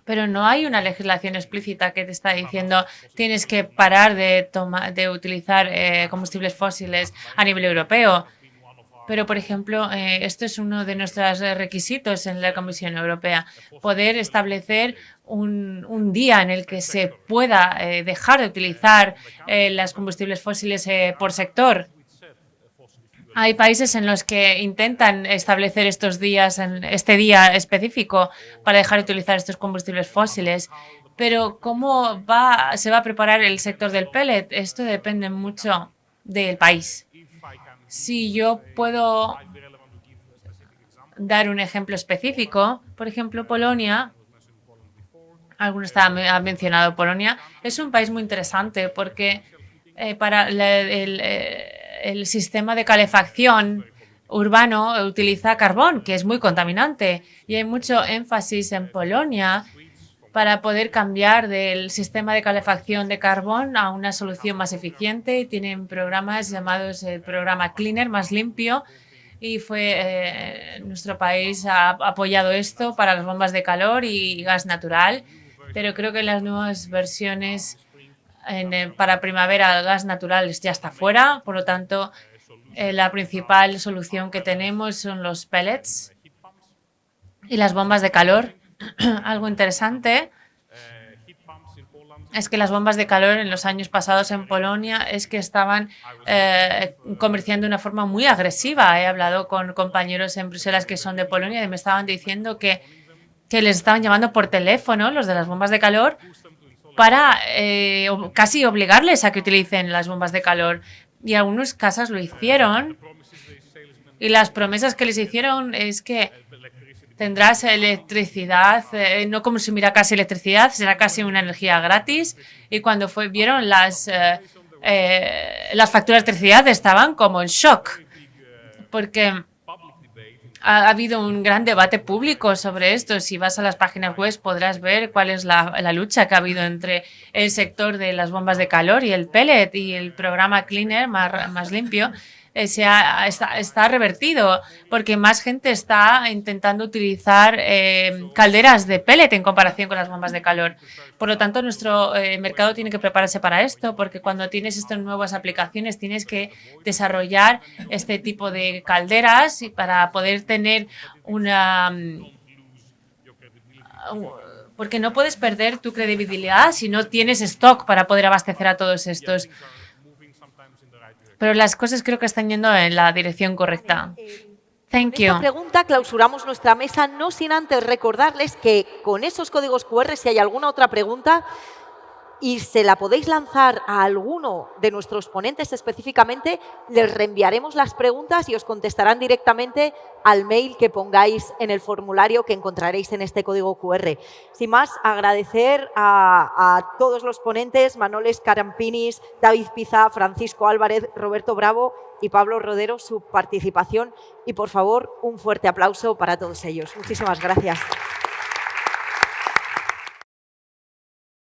Speaker 8: Pero no hay una legislación explícita que te está diciendo tienes que parar de utilizar combustibles fósiles a nivel europeo. Pero, por ejemplo, esto es uno de nuestros requisitos en la Comisión Europea, poder establecer un día en el que se pueda dejar de utilizar los combustibles fósiles por sector. Hay países en los que intentan establecer estos días, este día específico para dejar de utilizar estos combustibles fósiles. Pero ¿cómo se va a preparar el sector del pellet? Esto depende mucho del país. Si yo puedo dar un ejemplo específico, por ejemplo, Polonia, algunos han mencionado Polonia, es un país muy interesante porque para el sistema de calefacción urbano utiliza carbón, que es muy contaminante, y hay mucho énfasis en Polonia para poder cambiar del sistema de calefacción de carbón a una solución más eficiente. Tienen programas llamados el programa Cleaner, más limpio, y nuestro país ha apoyado esto para las bombas de calor y gas natural, pero creo que las nuevas versiones para primavera el gas natural ya está fuera, por lo tanto la principal solución que tenemos son los pellets y las bombas de calor. Algo interesante es que las bombas de calor en los años pasados en Polonia es que estaban comerciando de una forma muy agresiva. He hablado con compañeros en Bruselas que son de Polonia y me estaban diciendo que les estaban llamando por teléfono, los de las bombas de calor, para casi obligarles a que utilicen las bombas de calor. Y algunas casas lo hicieron. Y las promesas que les hicieron es que tendrás electricidad, no consumirá casi electricidad, será casi una energía gratis. Y cuando vieron las facturas de electricidad estaban como en shock, porque ha habido un gran debate público sobre esto. Si vas a las páginas web podrás ver cuál es la lucha que ha habido entre el sector de las bombas de calor y el pellet, y el programa Cleaner, más limpio, está revertido porque más gente está intentando utilizar calderas de pellet en comparación con las bombas de calor. Por lo tanto, nuestro mercado tiene que prepararse para esto, porque cuando tienes estas nuevas aplicaciones tienes que desarrollar este tipo de calderas para poder tener porque no puedes perder tu credibilidad si no tienes stock para poder abastecer a todos estos. Pero las cosas creo que están yendo en la dirección correcta. Thank you.
Speaker 1: Esta pregunta clausuramos nuestra mesa, no sin antes recordarles que con esos códigos QR, si hay alguna otra pregunta y se la podéis lanzar a alguno de nuestros ponentes específicamente, les reenviaremos las preguntas y os contestarán directamente al mail que pongáis en el formulario que encontraréis en este código QR. Sin más, agradecer a todos los ponentes, Manolis Karampinis, David Piza, Francisco Álvarez, Roberto Bravo y Pablo Rodero, su participación, y por favor un fuerte aplauso para todos ellos. Muchísimas gracias.